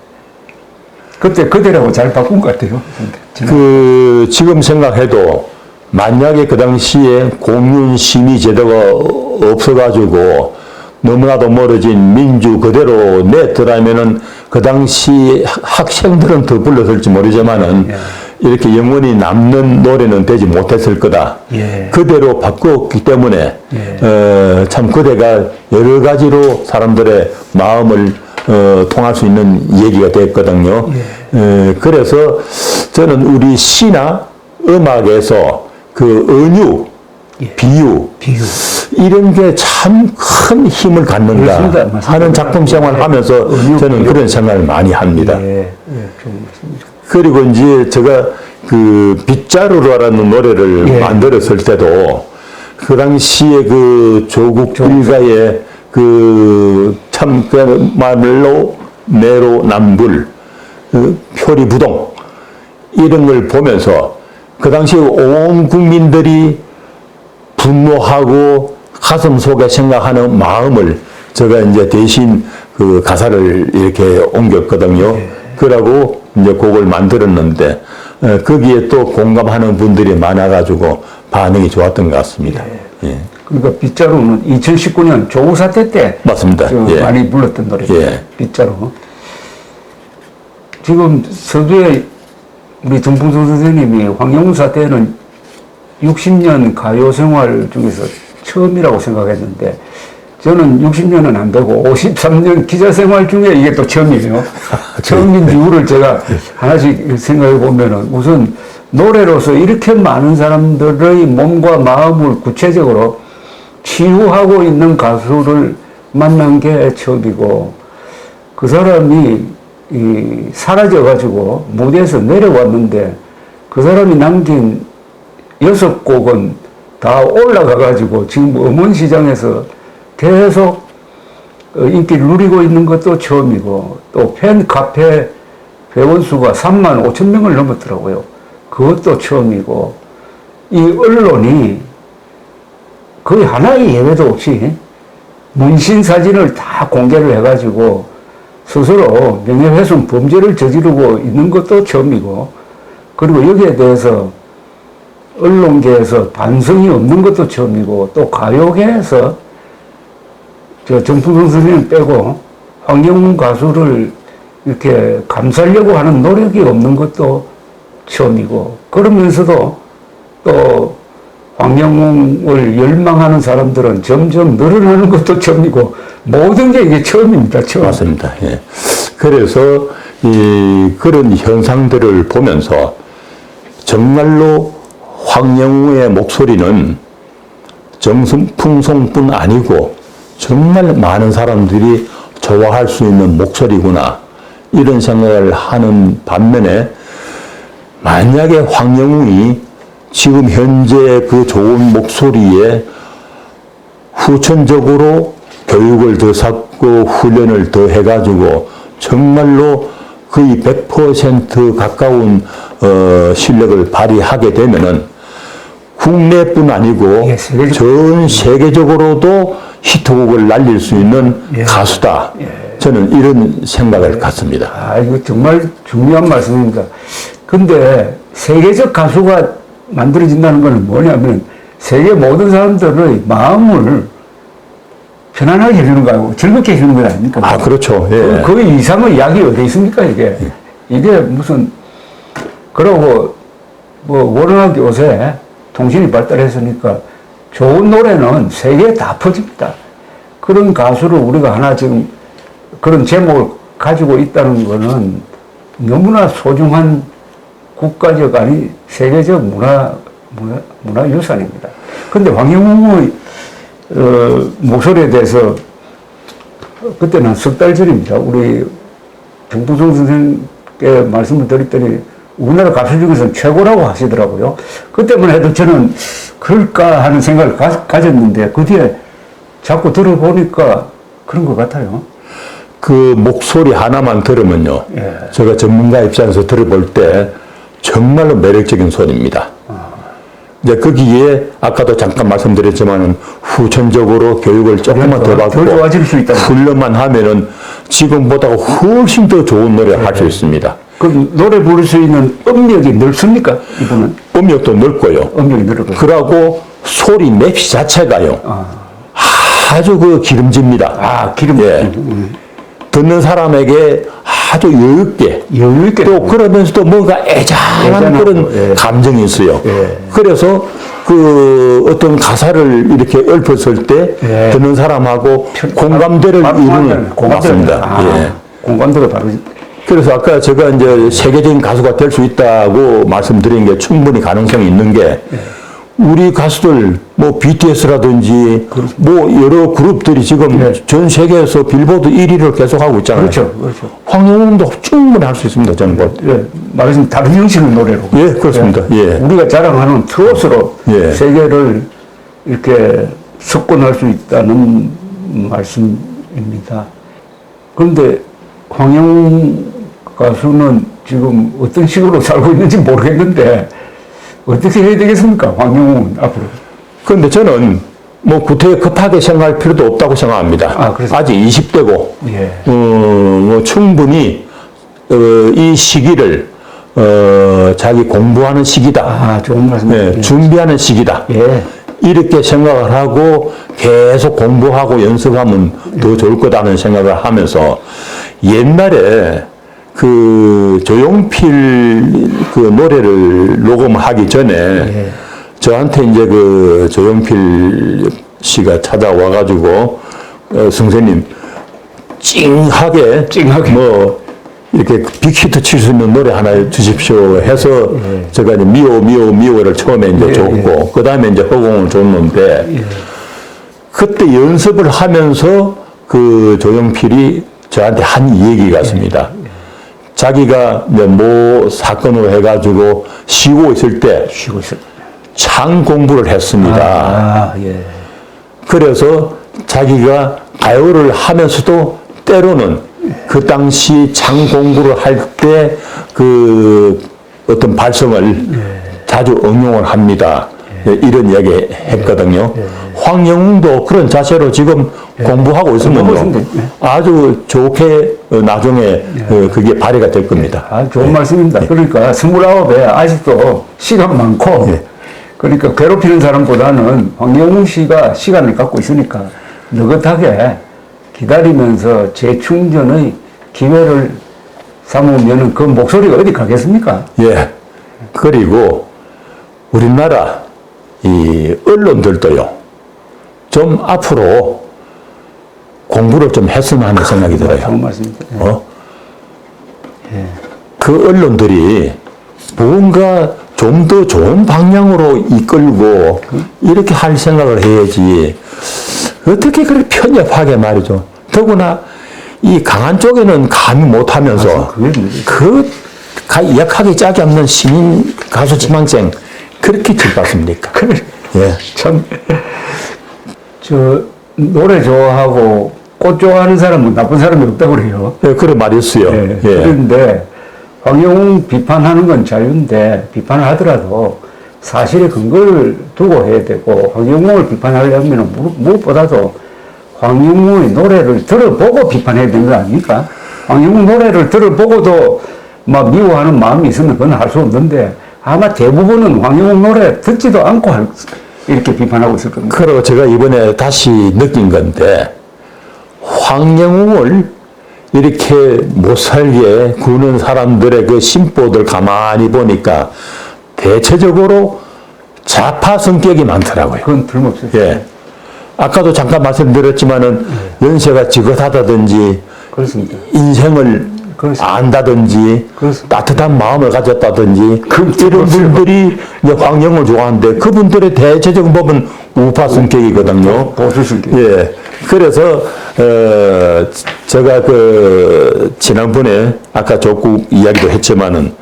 그때 그대라고 잘 바꾼 것 같아요. 지금 생각해도 만약에 그 당시에 공윤심의 제도가 없어가지고 너무나도 멀어진 민주 그대로 냈더라면은 그 당시 학생들은 더 불렀을지 모르지만은 이렇게 영원히 남는 노래는 되지 못했을 거다. 그대로 바꾸었기 때문에 참 그대가 여러 가지로 사람들의 마음을 통할 수 있는 얘기가 됐거든요. 그래서 저는 우리 시나 음악에서 그 은유, 비유 이런 게 참 큰 힘을 갖는다 맞습니다. 하는 작품 생활을 하면서 저는 그런 생각을 많이 합니다. 그리고 이제 제가 그 빗자루라는 노래를 예. 만들었을 때도 그 당시에 그 조국 일가의 그 참 그야말로 내로남불, 그 표리부동 이런 걸 보면서 그 당시 온 국민들이 분노하고 가슴 속에 생각하는 마음을 제가 이제 대신 그 가사를 이렇게 옮겼거든요. 그러고 이제 곡을 만들었는데 거기에 또 공감하는 분들이 많아가지고 반응이 좋았던 것 같습니다. 예. 그러니까 빗자루는 2019년 조국 사태 때 맞습니다. 예. 많이 불렀던 노래죠. 예. 빗자루. 지금 서두에 우리 정풍선 선생님이 황영우 사태는 60년 가요 생활 중에서 처음이라고 생각했는데 저는 60년은 안 되고 53년 기자 생활 중에 이게 또 처음이에요. 처음인 이유를 제가 하나씩 생각해 보면은 우선 노래로서 이렇게 많은 사람들의 몸과 마음을 구체적으로 치유하고 있는 가수를 만난 게 처음이고 그 사람이 사라져가지고 무대에서 내려왔는데 그 사람이 남긴 6곡은 다 올라가가지고 지금 음원시장에서 계속 인기를 누리고 있는 것도 처음이고 또 팬카페 회원수가 3만 5천 명을 넘었더라고요. 그것도 처음이고 이 언론이 거의 하나의 예외도 없이 문신 사진을 다 공개를 해가지고 스스로 명예훼손 범죄를 저지르고 있는 것도 처음이고 그리고 여기에 대해서 언론계에서 반성이 없는 것도 처음이고 또 가요계에서 저 정풍선 선생님 빼고 황영웅 가수를 이렇게 감싸려고 하는 노력이 없는 것도 처음이고 그러면서도 또 황영웅을 열망하는 사람들은 점점 늘어나는 것도 처음이고 모든 게 이게 처음입니다. 처음. 맞습니다. 예. 그래서 그런 현상들을 보면서 정말로 황영우의 목소리는 정풍송뿐 아니고 정말 많은 사람들이 좋아할 수 있는 목소리구나 이런 생각을 하는 반면에 만약에 황영웅이 지금 현재 그 좋은 목소리에 후천적으로 교육을 더 쌓고 훈련을 더 해가지고 정말로 거의 100% 가까운 실력을 발휘하게 되면은 국내뿐 아니고 예, 전 세계적으로도 히트곡을 날릴 수 있는 가수다. 저는 이런 생각을 갖습니다. 아, 이거 정말 중요한 말씀입니다. 근데 세계적 가수가 만들어진다는 것은 뭐냐면 세계 모든 사람들의 마음을 편안하게 해주는 거하고 즐겁게 해주는 것 아닙니까? 아, 그렇죠. 예. 그 이상의 약이 어디 있습니까, 이게? 이게 무슨, 그러고, 뭐, 워낙 요새 통신이 발달했으니까 좋은 노래는 세계에 다 퍼집니다. 그런 가수를 우리가 하나 지금 그런 제목을 가지고 있다는 거는 너무나 소중한 국가적 아니 세계적 문화 유산입니다. 근데 황영웅의 목소리에 대해서 그때는 석 달 전입니다. 우리 정풍성 선생님께 말씀을 드렸더니 우리나라 가수 중에서는 최고라고 하시더라고요. 그때만 해도 저는 그럴까 하는 생각을 가졌는데 그 뒤에 자꾸 들어보니까 그런 것 같아요. 그 목소리 하나만 들으면요. 예. 제가 전문가 입장에서 들어볼 때 정말로 매력적인 소리입니다. 이제 거기에 아까도 잠깐 말씀드렸지만은 후천적으로 교육을 조금만 더 받고 더 좋아질 수 있다. 훈련만 하면은 지금보다 훨씬 더 좋은 노래를 할 수 있습니다. 그럼 노래 부를 수 있는 음력이 넓습니까? 이분은 음역도 넓고요. 음력이 넓어요. 그러고 소리 맵시 자체가요. 아주 그 기름집니다. 아, 기름. 예. 듣는 사람에게 아주 여유 있게 또 그러면서도 뭔가 애잔한 그런 예. 감정이 있어요. 예. 그래서 그 어떤 가사를 이렇게 읊었을 때 예. 듣는 사람하고 공감대를 이루는 맞습니다. 아, 예. 공감대가 바로. 그래서 아까 제가 이제 세계적인 가수가 될 수 있다고 말씀드린 게 충분히 가능성이 있는 게 우리 가수들 뭐 BTS라든지 뭐 여러 그룹들이 지금 네. 전 세계에서 빌보드 1위를 계속하고 있잖아요. 그렇죠, 그렇죠. 황영웅도 충분히 할 수 있습니다. 저는 뭐. 예, 말하자면 다른 형식의 노래로. 예, 그렇습니다. 예. 우리가 자랑하는 트롯으로 예. 세계를 이렇게 석권할 수 있다는 말씀입니다. 그런데 황영웅 가수는 지금 어떤 식으로 살고 있는지 모르겠는데 어떻게 해야 되겠습니까? 황영웅은 앞으로. 그런데 저는 뭐 구태에 급하게 생각할 필요도 없다고 생각합니다. 아, 그렇습니까? 아직 20대고, 예. 뭐 충분히 이 시기를 자기 공부하는 시기다. 아, 좋은 말씀입니다. 네, 준비하는 시기다. 예. 이렇게 생각을 하고 계속 공부하고 연습하면 더 좋을 거다는 생각을 하면서 옛날에 그 조용필 그 노래를 녹음하기 전에 예. 저한테 이제 그 조용필 씨가 찾아와가지고 선생님 찡하게 뭐 이렇게 빅히트 칠 수 있는 노래 하나 주십시오 해서 제가 이제 미오를 처음에 이제 줬고 그 다음에 이제 허공을 줬는데 그때 연습을 하면서 그 조용필이 저한테 한 얘기가 있습니다. 자기가 이제 뭐 사건으로 해가지고 쉬고 있을 때 창 공부를 했습니다. 아, 예. 그래서 자기가 가요를 하면서도 때로는 그 당시 창 공부를 할 때 그 어떤 발성을 자주 응용을 합니다. 이런 이야기 했거든요. 황영웅도 그런 자세로 지금 공부하고 있으면요. 아주 좋게 나중에 그게 발휘가 될 겁니다. 아, 좋은 말씀입니다. 그러니까 29에 아직도 시간 많고 그러니까 괴롭히는 사람보다는 황영웅 씨가 시간을 갖고 있으니까 느긋하게 기다리면서 재충전의 기회를 삼으면 그 목소리가 어디 가겠습니까? 예. 그리고 우리나라 이 언론들도요. 좀 앞으로 공부를 좀 했으면 하는 생각이 들어요. 좋은 말씀입니다. 그 언론들이 뭔가 좀 더 좋은 방향으로 이끌고 이렇게 할 생각을 해야지 어떻게 그렇게 편협하게 말이죠. 더구나 이 강한 쪽에는 감히 못하면서 그 약하게 짝이 없는 신인 가수 지망생 그렇게 질받습니까? 예. 참, 노래 좋아하고 꽃 좋아하는 사람은 나쁜 사람이 없다고 그래요. 예, 그래 말이었어요. 예. 예. 그런데 황영웅 비판하는 건 자유인데 비판을 하더라도 사실의 근거를 두고 해야 되고 황영웅을 비판하려면 무엇보다도 황영웅의 노래를 들어보고 비판해야 되는 거 아닙니까? 황영웅 노래를 들어보고도 막 미워하는 마음이 있으면 그건 할 수 없는데 아마 대부분은 황영웅 노래 듣지도 않고 이렇게 비판하고 있을 겁니다. 그리고 제가 이번에 다시 느낀 건데 황영웅을 이렇게 못살게 구는 사람들의 그 심보들 가만히 보니까 대체적으로 좌파 성격이 많더라고요. 그건 틀림없어요. 예. 아까도 잠깐 말씀드렸지만은 연세가 지긋하다든지 그렇습니다. 인생을 그렇습니다. 안다든지 그렇습니다. 따뜻한 마음을 가졌다든지 이런 분들이 이제 황영을 좋아하는데 그분들의 대체적인 법은 우파 성격이거든요. 보수 성격. 예. 그래서 제가 그 지난번에 아까 조국 이야기도 했지만은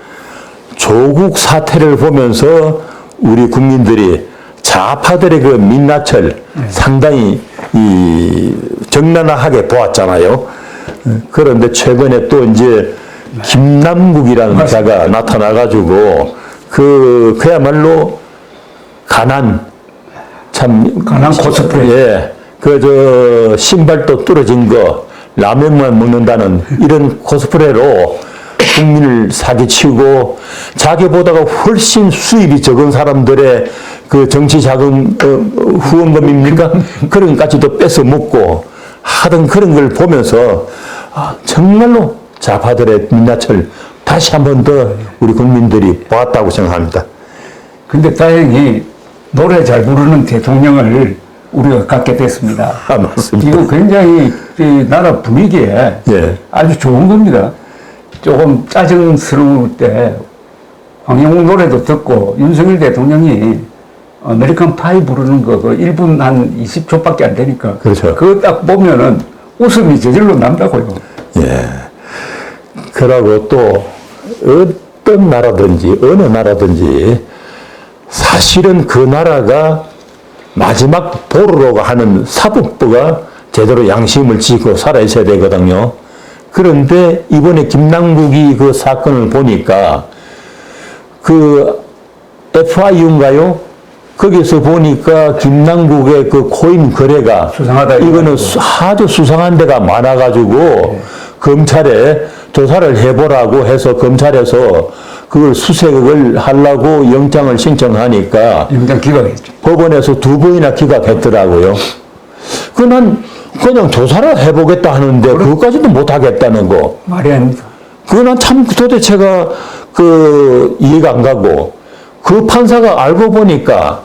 조국 사태를 보면서 우리 국민들이 좌파들의 그 민낯을 상당히 정난하게 보았잖아요. 그런데 최근에 또 이제 김남국이라는 자가 나타나가지고 그야말로 가난 코스프레. 예. 신발도 뚫어진 거 라면만 먹는다는 이런 코스프레로 국민을 사기치고 자기보다가 훨씬 수입이 적은 사람들의 그 정치 자금 후원금입니까? 그런 것까지도 뺏어 먹고 하던 그런 걸 보면서 정말로 좌파들의 민낯을 다시 한 번 더 우리 국민들이 보았다고 생각합니다. 근데 다행히 노래 잘 부르는 대통령을 우리가 갖게 됐습니다. 맞습니다. 이거 굉장히 이 나라 분위기에 예. 아주 좋은 겁니다. 조금 짜증스러울 때 황영웅 노래도 듣고 윤석열 대통령이 아메리칸 파이 부르는 거, 그 1분 한 20초밖에 안 되니까. 그렇죠. 그거 딱 보면은 웃음이 저절로 난다고요. 예. 그러고 또 어떤 나라든지 어느 나라든지 사실은 그 나라가 마지막 보루라고 하는 사법부가 제대로 양심을 지키고 살아 있어야 되거든요. 그런데 이번에 김남국이 그 사건을 보니까 그 FIU인가요? 거기서 보니까 김남국의 그 코인 거래가 수상하다. 이거는 아주 수상한 데가 많아가지고 검찰에 조사를 해보라고 해서 검찰에서 그걸 수색을 하려고 영장을 신청하니까 영장 기각했죠. 법원에서 2번이나 기각했더라고요. 난 그냥 조사를 해보겠다 하는데 그것까지도 못하겠다는 거. 말이 아닙니다. 난 참 도대체가 그 이해가 안 가고 그 판사가 알고 보니까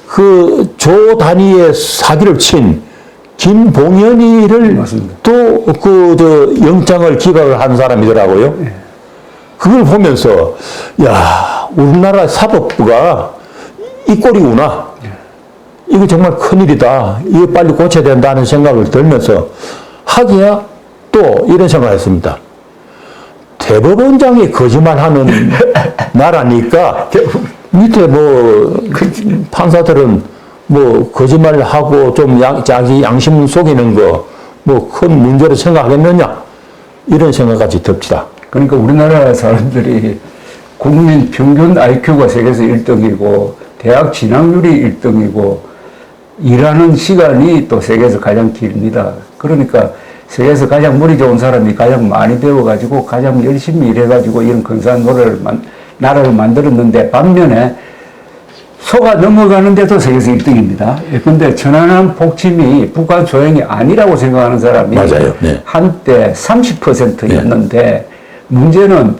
그 조 단위의 사기를 친 김봉현이를 맞습니다. 또 저 영장을 기각을 한 사람이더라고요. 그걸 보면서 야 우리나라 사법부가 이 꼴이구나. 이거 정말 큰일이다. 이거 빨리 고쳐야 된다는 생각을 들면서 하기야 또 이런 생각을 했습니다. 대법원장이 거짓말하는 나라니까 밑에 뭐 판사들은 뭐 거짓말을 하고 좀 자기 양심 속이는 거 뭐 큰 문제로 생각하겠느냐 이런 생각까지 듭시다. 그러니까 우리나라 사람들이 국민 평균 IQ가 세계에서 1등이고 대학 진학률이 1등이고 일하는 시간이 또 세계에서 가장 깁니다. 그러니까 세계에서 가장 머리 좋은 사람이 가장 많이 배워가지고 가장 열심히 일해가지고 이런 근사한 나라를 만들었는데 반면에 소가 넘어가는데도 세계에서 1등입니다. 그런데 천안함 폭침이 북한 소행이 아니라고 생각하는 사람이 맞아요. 네. 한때 30%였는데 문제는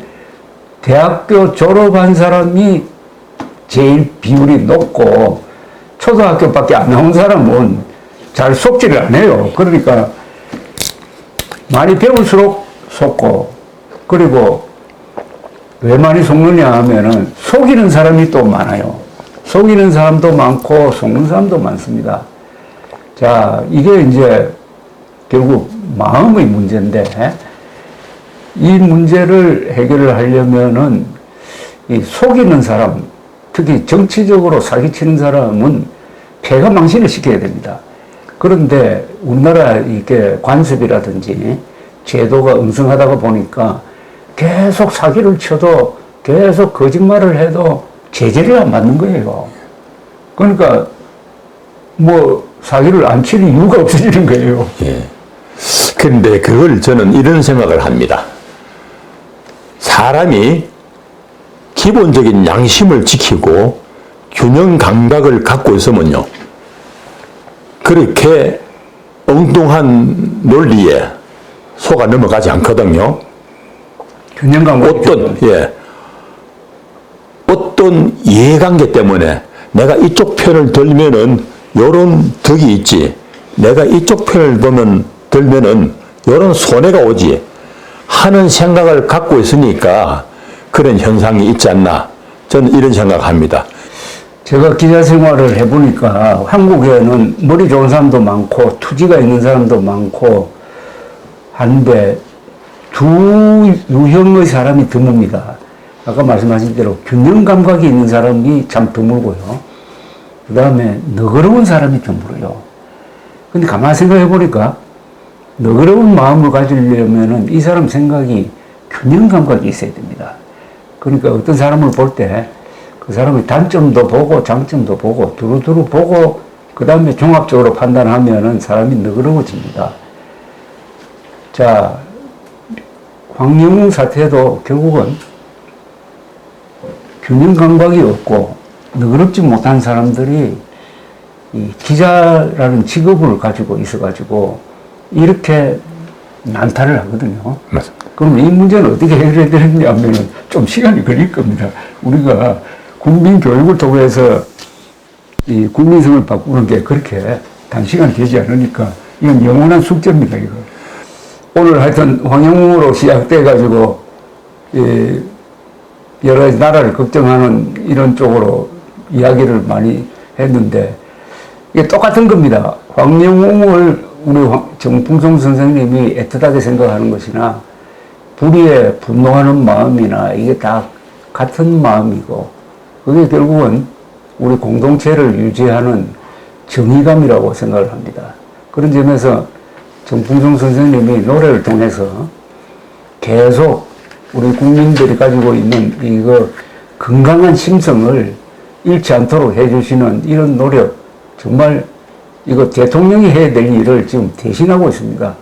대학교 졸업한 사람이 제일 비율이 높고 초등학교밖에 안 나온 사람은 잘 속지를 안 해요. 그러니까 많이 배울수록 속고 그리고 왜 많이 속느냐 하면은 속이는 사람이 또 많아요. 속이는 사람도 많고 속는 사람도 많습니다. 자, 이게 이제 결국 마음의 문제인데 이 문제를 해결을 하려면은 이 속이는 사람, 특히 정치적으로 사기치는 사람은 폐가 망신을 시켜야 됩니다. 그런데 우리나라 이게 관습이라든지 제도가 엉성하다가 보니까 계속 사기를 쳐도 계속 거짓말을 해도 제재를 안 받는 거예요. 그러니까 뭐 사기를 안 칠 이유가 없어지는 거예요. 예. 그런데 그걸 저는 이런 생각을 합니다. 사람이 기본적인 양심을 지키고 균형 감각을 갖고 있으면요. 그렇게 엉뚱한 논리에 속아 넘어가지 않거든요. 균형 감각. 어떤 이해관계 때문에 내가 이쪽 편을 들면은 요런 덕이 있지. 내가 이쪽 편을 들면은 요런 손해가 오지. 하는 생각을 갖고 있으니까 그런 현상이 있지 않나. 저는 이런 생각합니다. 제가 기자 생활을 해보니까 한국에는 머리 좋은 사람도 많고 투지가 있는 사람도 많고 한데 두 유형의 사람이 드뭅니다. 아까 말씀하신 대로 균형 감각이 있는 사람이 참 드물고요. 그 다음에 너그러운 사람이 드물어요. 근데 가만히 생각해 보니까 너그러운 마음을 가지려면은 이 사람 생각이 균형 감각이 있어야 됩니다. 그러니까 어떤 사람을 볼 때 그 사람의 단점도 보고 장점도 보고 두루두루 보고 그 다음에 종합적으로 판단하면은 사람이 너그러워집니다. 자, 황영웅 사태도 결국은 균형 감각이 없고 너그럽지 못한 사람들이 이 기자라는 직업을 가지고 있어가지고 이렇게 난타를 하거든요. 맞습니다. 그럼 이 문제는 어떻게 해결해야 되느냐면은 좀 시간이 걸릴 겁니다. 우리가 국민 교육을 통해서 이 국민성을 바꾸는 게 그렇게 단시간 되지 않으니까 이건 영원한 숙제입니다, 이거. 오늘 하여튼 황영웅으로 시작돼가지고 여러 나라를 걱정하는 이런 쪽으로 이야기를 많이 했는데 이게 똑같은 겁니다. 황영웅을 우리 정풍성 선생님이 애틋하게 생각하는 것이나 불의에 분노하는 마음이나 이게 다 같은 마음이고 그게 결국은 우리 공동체를 유지하는 정의감이라고 생각을 합니다. 그런 점에서 정풍성 선생님이 노래를 통해서 계속 우리 국민들이 가지고 있는 이거 건강한 심성을 잃지 않도록 해주시는 이런 노력, 정말 이거 대통령이 해야 될 일을 지금 대신하고 있습니다.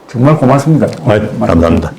정말 고맙습니다. 감사합니다.